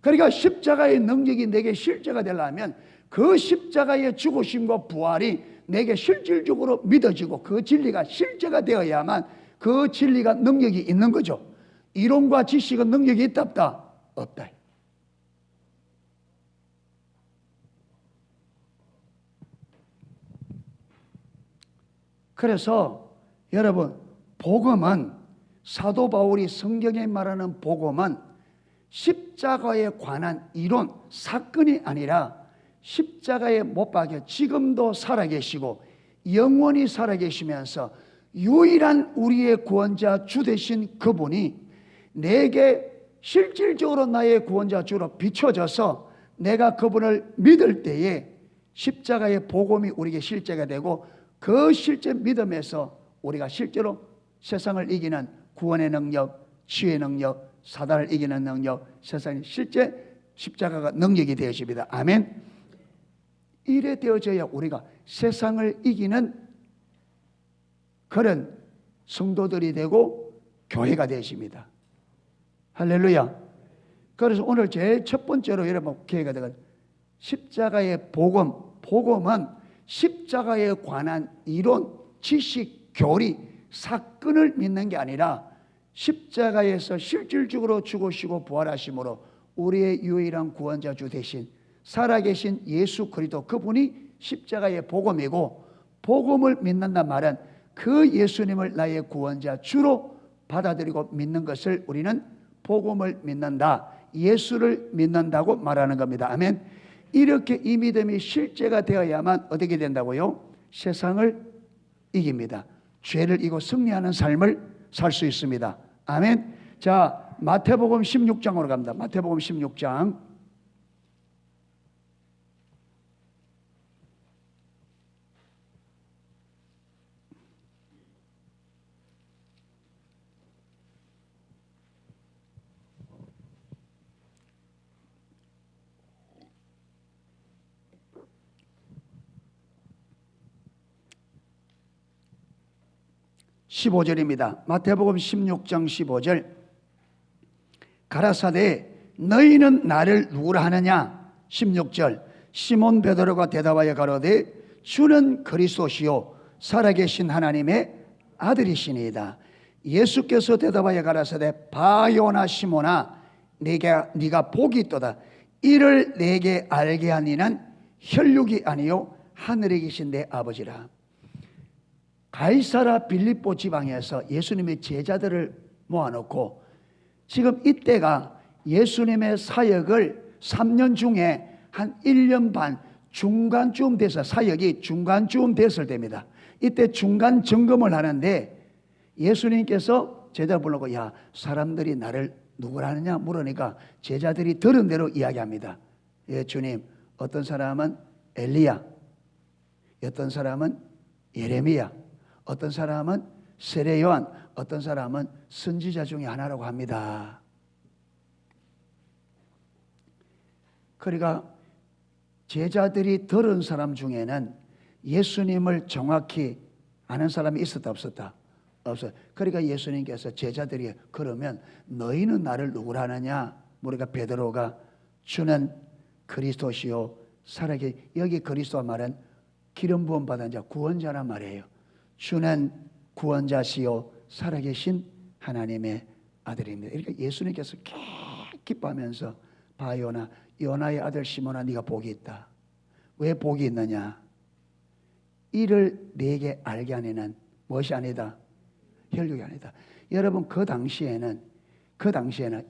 그러니까 십자가의 능력이 내게 실제가 되려면 그 십자가의 죽으심과 부활이 내게 실질적으로 믿어지고 그 진리가 실제가 되어야만 그 진리가 능력이 있는 거죠. 이론과 지식은 능력이 있다 없다? 없다. 그래서 여러분, 복음은, 사도 바울이 성경에 말하는 복음은 십자가에 관한 이론, 사건이 아니라 십자가에 못 박혀 지금도 살아계시고 영원히 살아계시면서 유일한 우리의 구원자 주 되신 그분이 내게 실질적으로 나의 구원자 주로 비춰져서 내가 그분을 믿을 때에 십자가의 복음이 우리에게 실제가 되고 그 실제 믿음에서 우리가 실제로 세상을 이기는 구원의 능력, 치유의 능력, 사단을 이기는 능력, 세상의 실제 십자가가 능력이 되어집니다. 아멘. 이래 되어져야 우리가 세상을 이기는 그런 성도들이 되고 교회가 되십니다. 할렐루야. 그래서 오늘 제일 첫 번째로 여러분 기회가 되건 십자가의 복음. 복음은 십자가에 관한 이론, 지식, 교리, 사건을 믿는 게 아니라 십자가에서 실질적으로 죽으시고 부활하심으로 우리의 유일한 구원자 주 대신 살아계신 예수 그리스도, 그분이 십자가의 복음이고, 복음을 믿는단 말은 그 예수님을 나의 구원자 주로 받아들이고 믿는 것을 우리는 복음을 믿는다, 예수를 믿는다고 말하는 겁니다. 아멘. 이렇게 이 믿음이 실제가 되어야만 어떻게 된다고요? 세상을 이깁니다. 죄를 이기고 승리하는 삶을 살 수 있습니다. 아멘. 자, 마태복음 16장으로 갑니다. 마태복음 16장. 15절입니다. 마태복음 16장 15절. 가라사대 너희는 나를 누구라 하느냐? 16절. 시몬 베드로가 대답하여 가로되 주는 그리스도시요 살아계신 하나님의 아들이시니이다. 예수께서 대답하여 가라사대 바요나 시몬아 네가 복이 있도다. 이를 내게 알게 한 이는 혈육이 아니요 하늘에 계신 내 아버지라. 가이사라 빌립보 지방에서 예수님의 제자들을 모아놓고 지금 이때가 예수님의 사역을 3년 중에 한 1년 반 중간쯤 돼서, 사역이 중간쯤 됐을 때입니다. 이때 중간 점검을 하는데 예수님께서 제자를 불러고 야, 사람들이 나를 누구라 하느냐 물으니까 제자들이 들은 대로 이야기합니다. 예, 주님, 어떤 사람은 엘리야, 어떤 사람은 예레미야, 어떤 사람은 세례 요한, 어떤 사람은 선지자 중에 하나라고 합니다. 그러니까 제자들이 들은 사람 중에는 예수님을 정확히 아는 사람이 있었다 없었다? 없어요. 그러니까 예수님께서 제자들이 그러면 너희는 나를 누구라 하느냐? 우리가 베드로가 주는 그리스도시요 살아계 여기 그리스도 말은 기름 부음 받은 자 구원자란 말이에요. 주는 구원자시요 살아계신 하나님의 아들입니다. 그러니까 예수님께서 기뻐하면서 봐 요나의 아들 시몬아 네가 복이 있다. 왜 복이 있느냐? 이를 네게 알게 하는 무엇이 아니다? 혈육이 아니다. 여러분 그 당시에는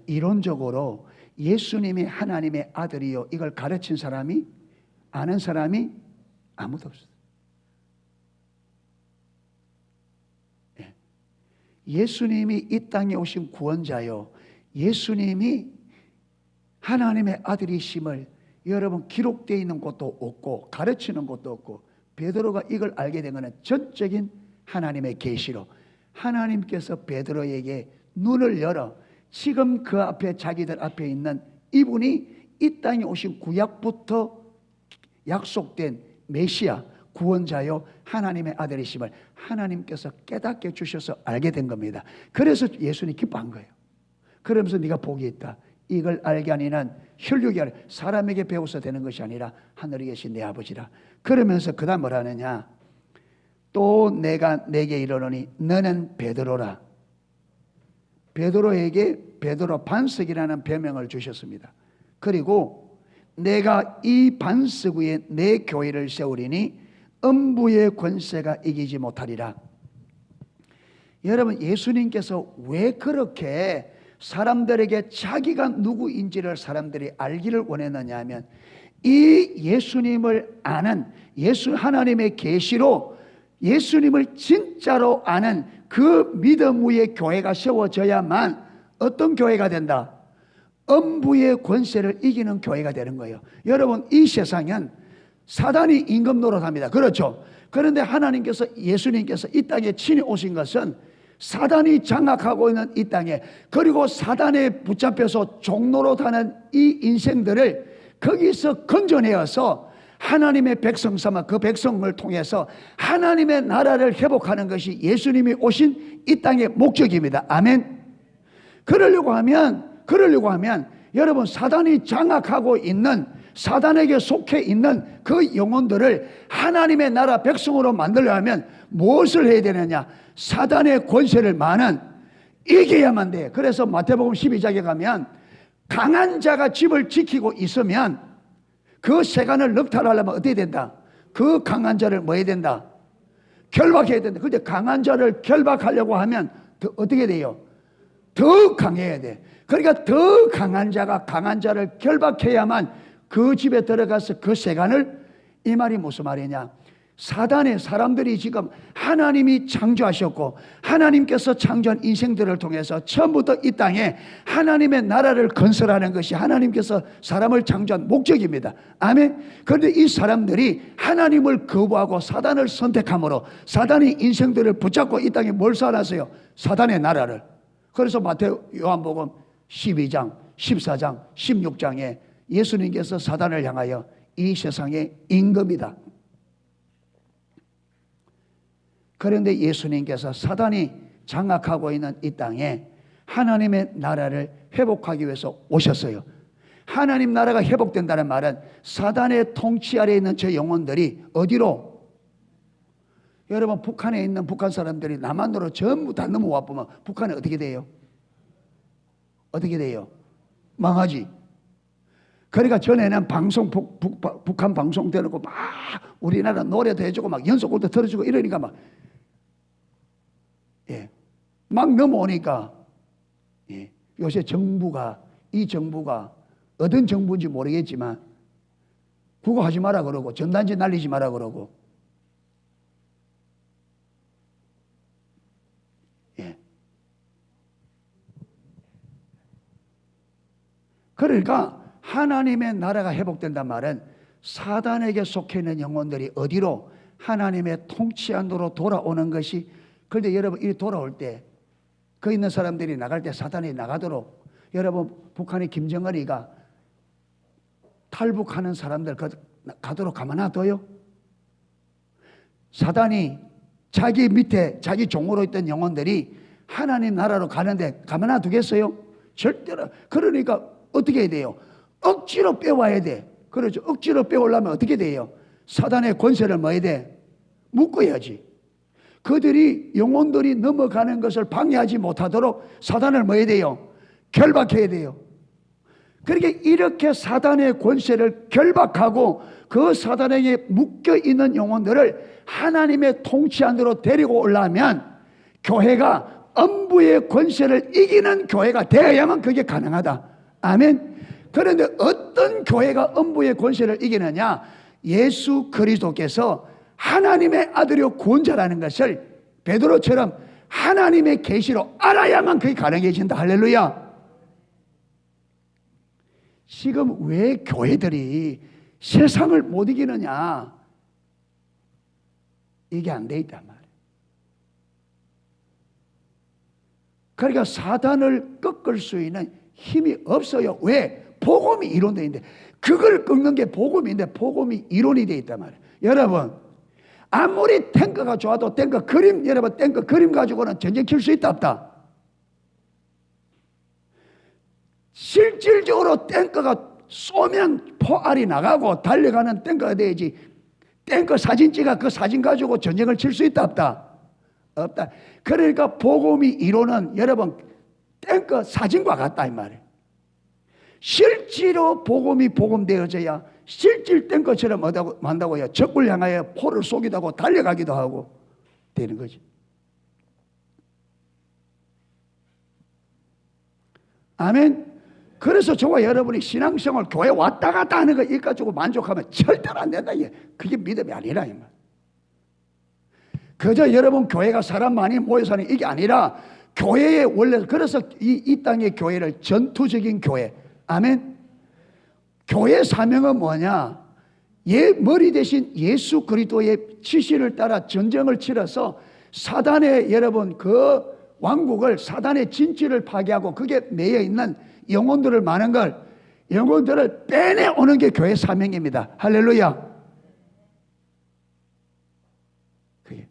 이론적으로 예수님이 하나님의 아들이요 이걸 가르친 사람이 아는 사람이 아무도 없어요. 예수님이 이 땅에 오신 구원자요 예수님이 하나님의 아들이심을 여러분 기록되어 있는 것도 없고 가르치는 것도 없고 베드로가 이걸 알게 된 것은 전적인 하나님의 계시로 하나님께서 베드로에게 눈을 열어 지금 그 앞에 자기들 앞에 있는 이분이 이 땅에 오신 구약부터 약속된 메시아 구원자요 하나님의 아들이심을 하나님께서 깨닫게 주셔서 알게 된 겁니다. 그래서 예수님이 기뻐한 거예요. 그러면서 네가 복이 있다. 이걸 알게 하니는 혈육이 아니라 사람에게 배워서 되는 것이 아니라 하늘에 계신 내 아버지라. 그러면서 그 다음 뭐라 하느냐? 또 내가 내게 이르노니 너는 베드로라. 베드로에게 베드로 반석이라는 별명을 주셨습니다. 그리고 내가 이 반석 위에 내 교회를 세우리니 음부의 권세가 이기지 못하리라. 여러분 예수님께서 왜 그렇게 사람들에게 자기가 누구인지를 사람들이 알기를 원했느냐 하면 이 예수님을 아는 하나님의 계시로 예수님을 진짜로 아는 그 믿음 위에 교회가 세워져야만 어떤 교회가 된다? 음부의 권세를 이기는 교회가 되는 거예요. 여러분 이 세상은 사단이 임금 노릇합니다. 그렇죠? 그런데 예수님께서 이 땅에 친히 오신 것은 사단이 장악하고 있는 이 땅에 그리고 사단에 붙잡혀서 종노릇하는 이 인생들을 거기서 건져내어서 하나님의 백성 삼아 그 백성을 통해서 하나님의 나라를 회복하는 것이 예수님이 오신 이 땅의 목적입니다. 아멘. 그러려고 하면 여러분 사단이 장악하고 있는 사단에게 속해 있는 그 영혼들을 하나님의 나라 백성으로 만들려면 무엇을 해야 되느냐? 사단의 권세를 이겨야만 돼. 그래서 마태복음 12장에 가면 강한 자가 집을 지키고 있으면 그 세간을 넉탈하려면 어떻게 된다? 그 강한 자를 뭐 해야 된다? 결박해야 된다. 그런데 강한 자를 결박하려고 하면 어떻게 돼요? 더 강해야 돼. 그러니까 더 강한 자가 강한 자를 결박해야만 그 집에 들어가서 그 세간을, 이 말이 무슨 말이냐? 사단의 사람들이 지금 하나님이 창조하셨고 하나님께서 창조한 인생들을 통해서 처음부터 이 땅에 하나님의 나라를 건설하는 것이 하나님께서 사람을 창조한 목적입니다. 아멘. 그런데 이 사람들이 하나님을 거부하고 사단을 선택함으로 사단이 인생들을 붙잡고 이 땅에 뭘 쌓아놨어요? 사단의 나라를. 그래서 요한복음 12장, 14장, 16장에 예수님께서 사단을 향하여 이 세상의 임금이다. 그런데 예수님께서 사단이 장악하고 있는 이 땅에 하나님의 나라를 회복하기 위해서 오셨어요. 하나님 나라가 회복된다는 말은 사단의 통치 아래에 있는 저 영혼들이 어디로? 여러분 북한에 있는 북한 사람들이 남한으로 전부 다 넘어와 보면 북한은 어떻게 돼요? 어떻게 돼요? 망하지. 그러니까 전에는 북한 방송 대놓고 막 우리나라 노래도 해주고 막 연속곡도 틀어주고 이러니까 막 넘어오니까 요새 이 정부가 어떤 정부인지 모르겠지만 그거 하지 마라 그러고 전단지 날리지 마라 그러고 그러니까 하나님의 나라가 회복된단 말은 사단에게 속해 있는 영혼들이 어디로? 하나님의 통치 안으로 돌아오는 것이. 그런데 여러분, 이 돌아올 때 그 있는 사람들이 나갈 때 사단이 나가도록, 여러분, 북한의 김정은이가 탈북하는 사람들 가도록 가만 놔둬요? 사단이 자기 밑에 자기 종으로 있던 영혼들이 하나님 나라로 가는데 가만 놔두겠어요? 절대로. 그러니까 어떻게 해야 돼요? 억지로 빼와야 돼. 그렇죠. 억지로 빼오려면 어떻게 돼요? 사단의 권세를 뭐 해야 돼? 묶어야지. 그들이 영혼들이 넘어가는 것을 방해하지 못하도록 사단을 뭐 해야 돼요? 결박해야 돼요. 그렇게 이렇게 사단의 권세를 결박하고 그 사단에게 묶여있는 영혼들을 하나님의 통치 안으로 데리고 오려면 교회가 음부의 권세를 이기는 교회가 되어야만 그게 가능하다. 아멘. 그런데 어떤 교회가 음부의 권세를 이기느냐? 예수 그리스도께서 하나님의 아들이요 구원자라는 것을 베드로처럼 하나님의 계시로 알아야만 그게 가능해진다. 할렐루야. 지금 왜 교회들이 세상을 못 이기느냐? 이게 안 돼 있단 말이에요. 그러니까 사단을 꺾을 수 있는 힘이 없어요. 왜? 복음이 이론되어 있는데, 그걸 꺾는 게 복음인데 복음이 이론이 되어 있단 말이에요. 여러분, 아무리 탱크가 좋아도 탱크 그림, 여러분 탱크 그림 가지고는 전쟁 칠 수 있다 없다? 실질적으로 탱크가 쏘면 포알이 나가고 달려가는 탱크가 돼야지 탱크 사진 찍어 그 사진 가지고 전쟁을 칠 수 있다 없다? 없다. 그러니까 복음이 이론은 여러분 탱크 사진과 같다 이 말이에요. 실제로 복음이 복음되어져야 실질 탱크처럼 한다고요. 적을 향하여 포를 쏘기도 하고 달려가기도 하고 되는 거지. 아멘. 그래서 저와 여러분이 신앙생활 교회 왔다 갔다 하는 거 이거 가지고 만족하면 절대로 안 된다. 그게 믿음이 아니라 이 말. 그저 여러분 교회가 사람 많이 모여 사는 이게 아니라 교회의 원래, 그래서 이 땅의 교회를 전투적인 교회. 아멘. 교회 사명은 뭐냐? 머리 대신 예수 그리스도의 지시를 따라 전쟁을 치러서 사단의 여러분 그 왕국을, 사단의 진치를 파괴하고 그게 매여 있는 영혼들을 많은 걸, 영혼들을 빼내오는 게 교회 사명입니다. 할렐루야. 그게.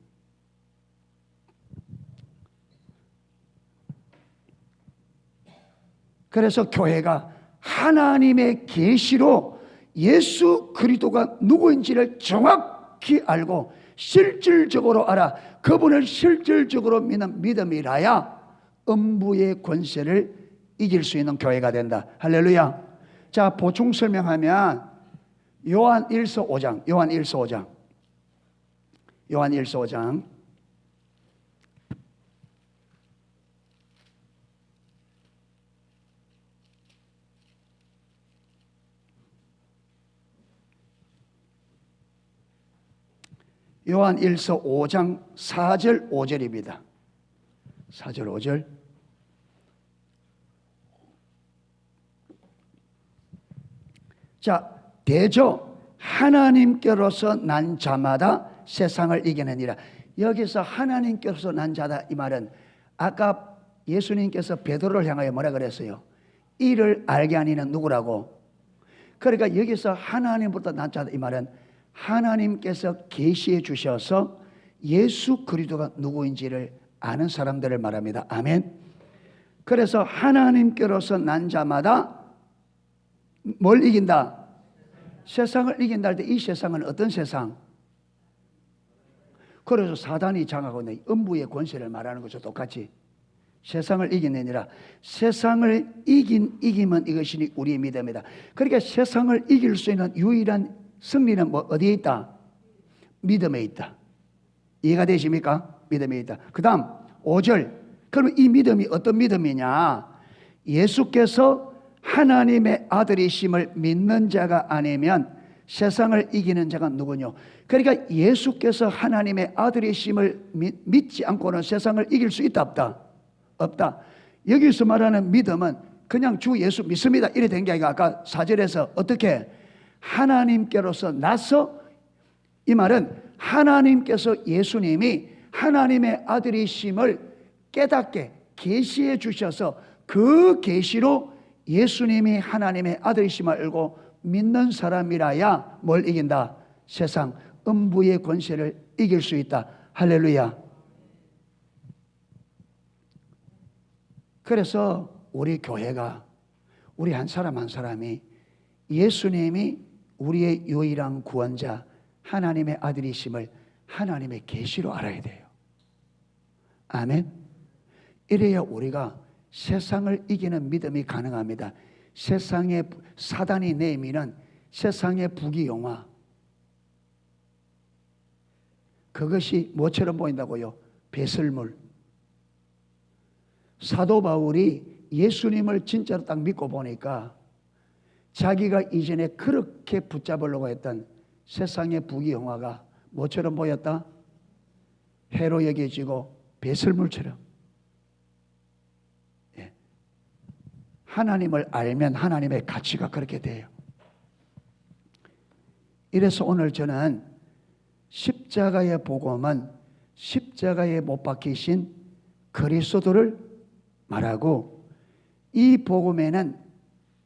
그래서 교회가 하나님의 계시로 예수 그리스도가 누구인지를 정확히 알고 실질적으로 알아 그분을 실질적으로 믿는 믿음이라야 음부의 권세를 이길 수 있는 교회가 된다. 할렐루야. 자, 보충 설명하면 요한 1서 5장, 요한 1서 5장, 요한 1서 5장. 요한 1서 5장 4절 5절입니다. 4절 5절. 자, 대저 하나님께로서 난 자마다 세상을 이겨내니라. 여기서 하나님께로서 난 자다 이 말은 아까 예수님께서 베드로를 향하여 뭐라 그랬어요? 이를 알게 하니는 누구라고? 그러니까 여기서 하나님부터 난 자다 이 말은 하나님께서 계시해 주셔서 예수 그리스도가 누구인지를 아는 사람들을 말합니다. 아멘. 그래서 하나님께로서 난 자마다 뭘 이긴다? 세상을 이긴다 할 때 이 세상은 어떤 세상? 그래서 사단이 장하고 있는 음부의 권세를 말하는 것과 똑같이 세상을 이기느니라. 세상을 이기면 이것이 우리의 믿음이다. 그러니까 세상을 이길 수 있는 유일한 승리는 뭐 어디에 있다? 믿음에 있다. 이해가 되십니까? 믿음에 있다. 그 다음 5절. 그러면 이 믿음이 어떤 믿음이냐? 예수께서 하나님의 아들이심을 믿는 자가 아니면 세상을 이기는 자가 누구뇨? 그러니까 예수께서 하나님의 아들이심을 믿지 않고는 세상을 이길 수 있다 없다? 없다. 여기서 말하는 믿음은 그냥 주 예수 믿습니다 이래 된 게 아니라 아까 4절에서 어떻게? 하나님께로서 나서, 이 말은 하나님께서 예수님이 하나님의 아들이심을 깨닫게 계시해 주셔서 그 계시로 예수님이 하나님의 아들이심을 알고 믿는 사람이라야 뭘 이긴다? 세상 음부의 권세를 이길 수 있다. 할렐루야. 그래서 우리 교회가, 우리 한 사람 한 사람이 예수님이 우리의 유일한 구원자, 하나님의 아들이심을 하나님의 계시로 알아야 돼요. 아멘. 이래야 우리가 세상을 이기는 믿음이 가능합니다. 세상의 사단이 내미는 세상의 부귀영화, 그것이 뭐처럼 보인다고요? 배설물. 사도 바울이 예수님을 진짜로 딱 믿고 보니까 자기가 이전에 그렇게 붙잡으려고 했던 세상의 부귀영화가 뭐처럼 보였다? 해로 여겨지고 배설물처럼. 예. 하나님을 알면 하나님의 가치가 그렇게 돼요. 이래서 오늘 저는 십자가의 복음은 십자가에 못 박히신 그리스도를 말하고, 이 복음에는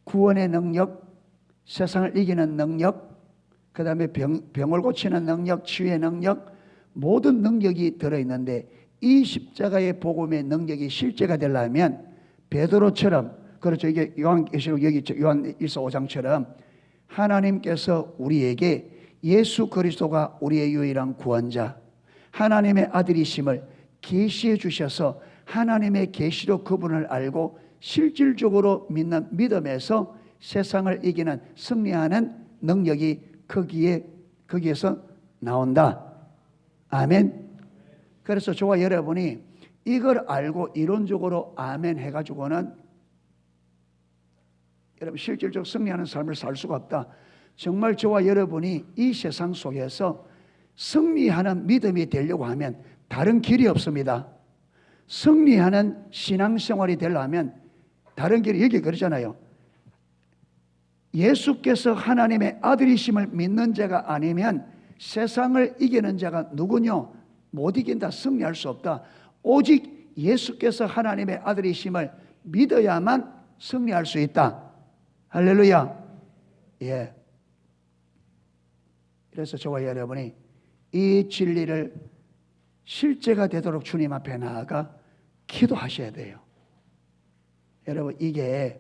구원의 능력, 세상을 이기는 능력, 그 다음에 병을 고치는 능력, 치유의 능력, 모든 능력이 들어있는데, 이 십자가의 복음의 능력이 실제가 되려면 베드로처럼, 그렇죠, 이게 요한계시록 여기 있죠, 요한 1서 5장처럼 하나님께서 우리에게 예수 그리스도가 우리의 유일한 구원자, 하나님의 아들이심을 계시해 주셔서 하나님의 계시로 그분을 알고 실질적으로 믿는 믿음에서 세상을 이기는, 승리하는 능력이 거기에서 나온다. 아멘. 그래서 저와 여러분이 이걸 알고 이론적으로 아멘 해가지고는 여러분 실질적으로 승리하는 삶을 살 수가 없다. 정말 저와 여러분이 이 세상 속에서 승리하는 믿음이 되려고 하면 다른 길이 없습니다. 승리하는 신앙생활이 되려면 다른 길이, 여기 그러잖아요. 예수께서 하나님의 아들이심을 믿는 자가 아니면 세상을 이기는 자가 누구뇨? 못 이긴다. 승리할 수 없다. 오직 예수께서 하나님의 아들이심을 믿어야만 승리할 수 있다. 할렐루야. 예. 그래서 저와 여러분이 이 진리를 실제가 되도록 주님 앞에 나아가 기도하셔야 돼요. 여러분, 이게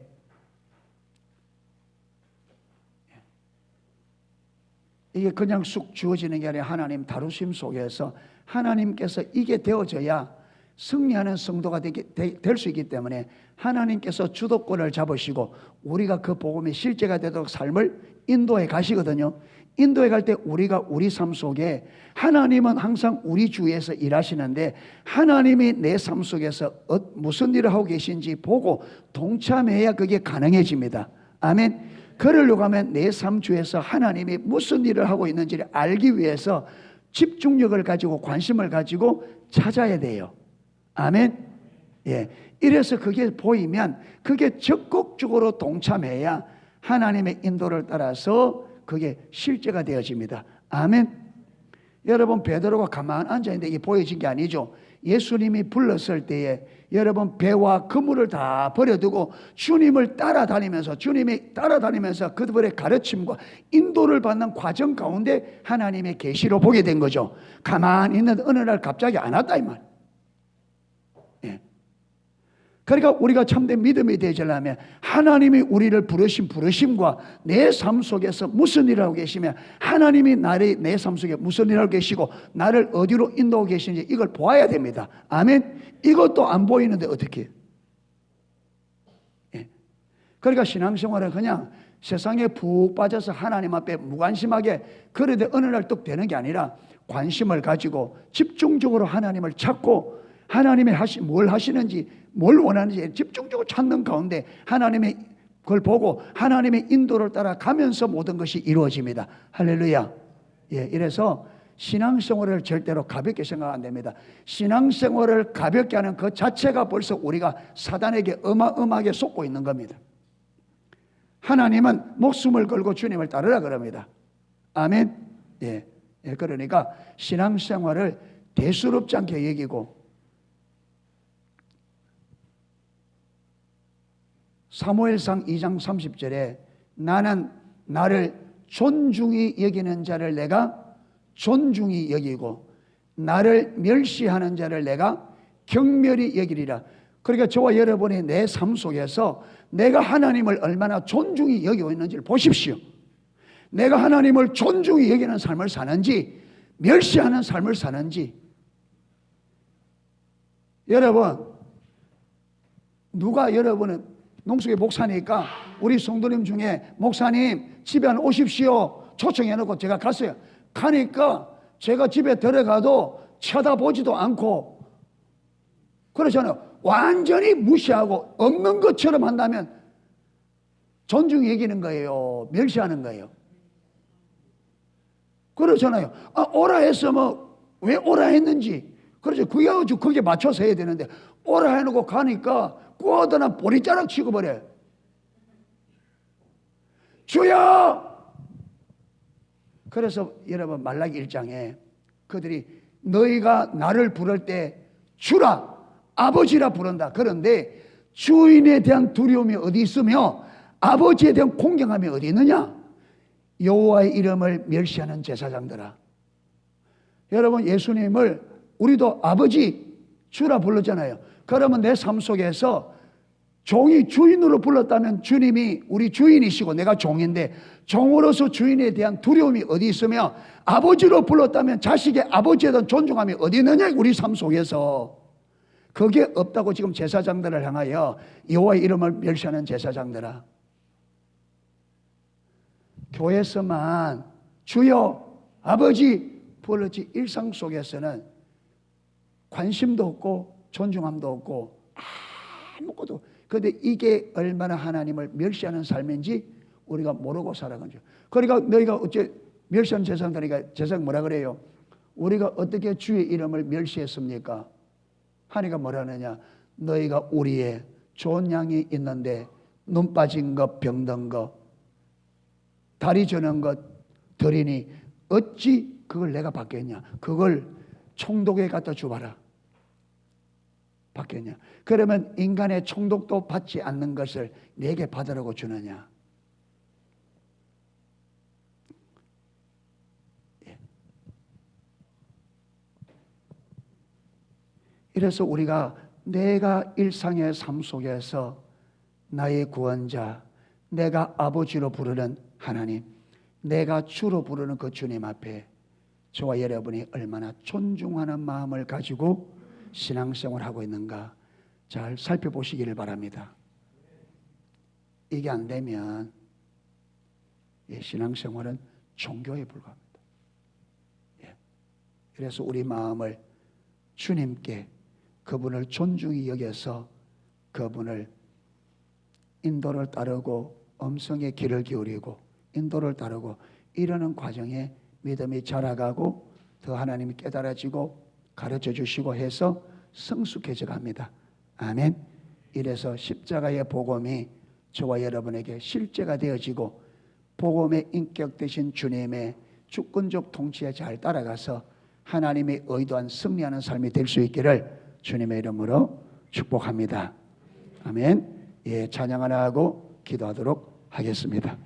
그냥 쑥 주어지는 게 아니라 하나님 다루심 속에서 하나님께서 이게 되어져야 승리하는 성도가 될 수 있기 때문에 하나님께서 주도권을 잡으시고 우리가 그 복음의 실제가 되도록 삶을 인도해 가시거든요. 인도해 갈 때 우리가 우리 삶 속에, 하나님은 항상 우리 주위에서 일하시는데 하나님이 내 삶 속에서 무슨 일을 하고 계신지 보고 동참해야 그게 가능해집니다. 아멘. 그러려고 하면 내 삶 주에서 하나님이 무슨 일을 하고 있는지를 알기 위해서 집중력을 가지고 관심을 가지고 찾아야 돼요. 아멘. 예. 이래서 그게 보이면 그게 적극적으로 동참해야 하나님의 인도를 따라서 그게 실제가 되어집니다. 아멘. 여러분, 베드로가 가만 앉아있는데 이게 보여진 게 아니죠. 예수님이 불렀을 때에 여러분 배와 그물을 다 버려두고 주님이 따라다니면서 그들의 가르침과 인도를 받는 과정 가운데 하나님의 계시로 보게 된 거죠. 가만히 있는데 어느 날 갑자기 안 왔다 이 말. 예. 그러니까 우리가 참된 믿음이 되려면 하나님이 우리를 부르신 부르심과 내 삶 속에서 무슨 일을 하고 계시며 하나님이 내 삶 속에 무슨 일을 하고 계시고 나를 어디로 인도하고 계시는지 이걸 보아야 됩니다. 아멘. 이것도 안 보이는데 어떻게? 예. 그러니까 신앙생활은 그냥 세상에 푹 빠져서 하나님 앞에 무관심하게 그러되 어느 날 뚝 되는 게 아니라 관심을 가지고 집중적으로 하나님을 찾고 하나님이 뭘 하시는지 뭘 원하는지 집중적으로 찾는 가운데 하나님의 그걸 보고 하나님의 인도를 따라 가면서 모든 것이 이루어집니다. 할렐루야. 예, 이래서 신앙생활을 절대로 가볍게 생각 안 됩니다. 신앙생활을 가볍게 하는 그 자체가 벌써 우리가 사단에게 어마어마하게 속고 있는 겁니다. 하나님은 목숨을 걸고 주님을 따르라 그럽니다. 아멘. 예. 예, 그러니까 신앙생활을 대수롭지 않게 여기고 사무엘상 2장 30절에 나는 나를 존중히 여기는 자를 내가 존중히 여기고 나를 멸시하는 자를 내가 경멸히 여기리라. 그러니까 저와 여러분이 내 삶 속에서 내가 하나님을 얼마나 존중히 여기고 있는지를 보십시오. 내가 하나님을 존중히 여기는 삶을 사는지 멸시하는 삶을 사는지. 여러분, 누가 여러분은 농수계 목사니까 우리 성도님 중에 목사님 집에 한 오십시오 초청해놓고 제가 갔어요. 가니까 제가 집에 들어가도 쳐다보지도 않고 그러잖아요. 완전히 무시하고 없는 것처럼 한다면 존중히 여기는 거예요, 멸시하는 거예요? 그렇잖아요. 오라 했으면 왜 오라 했는지, 그렇죠. 그게 아주 거기에 맞춰서 해야 되는데 오라 해놓고 가니까 꼬드나 보리자락 치고 버려요. 주여! 그래서 여러분 말라기 1장에 그들이 너희가 나를 부를 때 주라, 아버지라 부른다. 그런데 주인에 대한 두려움이 어디 있으며 아버지에 대한 공경함이 어디 있느냐? 여호와의 이름을 멸시하는 제사장들아. 여러분, 예수님을 우리도 아버지, 주라 불렀잖아요. 그러면 내 삶 속에서 종이 주인으로 불렀다면 주님이 우리 주인이시고 내가 종인데 종으로서 주인에 대한 두려움이 어디 있으며 아버지로 불렀다면 자식의 아버지에 대한 존중함이 어디 있느냐? 우리 삶 속에서. 그게 없다고 지금 제사장들을 향하여 여호와의 이름을 멸시하는 제사장들아. 교회에서만 주여 아버지 불렀지 일상 속에서는 관심도 없고 존중함도 없고 아무것도. 그런데 이게 얼마나 하나님을 멸시하는 삶인지 우리가 모르고 살아간 거죠. 그러니까 너희가 어째 멸시하는 제사장들이니까 제사장 뭐라 그래요? 우리가 어떻게 주의 이름을 멸시했습니까? 하니까 뭐라느냐? 너희가 우리의 좋은 양이 있는데 눈 빠진 것, 병든 것, 다리 저는 것 드리니 어찌 그걸 내가 받겠냐? 그걸 총독에 갖다 주봐라. 받겠냐? 그러면 인간의 총독도 받지 않는 것을 내게 받으라고 주느냐? 예. 이래서 우리가 내가 일상의 삶 속에서 나의 구원자, 내가 아버지로 부르는 하나님, 내가 주로 부르는 그 주님 앞에 저와 여러분이 얼마나 존중하는 마음을 가지고 신앙생활을 하고 있는가 잘 살펴보시기를 바랍니다. 이게 안 되면 신앙생활은 종교에 불과합니다. 그래서 우리 마음을 주님께 그분을 존중히 여겨서 그분을 인도를 따르고 음성의 귀를 기울이고 인도를 따르고 이러는 과정에 믿음이 자라가고 더 하나님이 깨달아지고 가르쳐 주시고 해서 성숙해져 갑니다. 아멘. 이래서 십자가의 복음이 저와 여러분에게 실제가 되어지고 복음의 인격 되신 주님의 주권적 통치에 잘 따라가서 하나님의 의도한 승리하는 삶이 될 수 있기를 주님의 이름으로 축복합니다. 아멘. 예, 찬양 하나 하고 기도하도록 하겠습니다.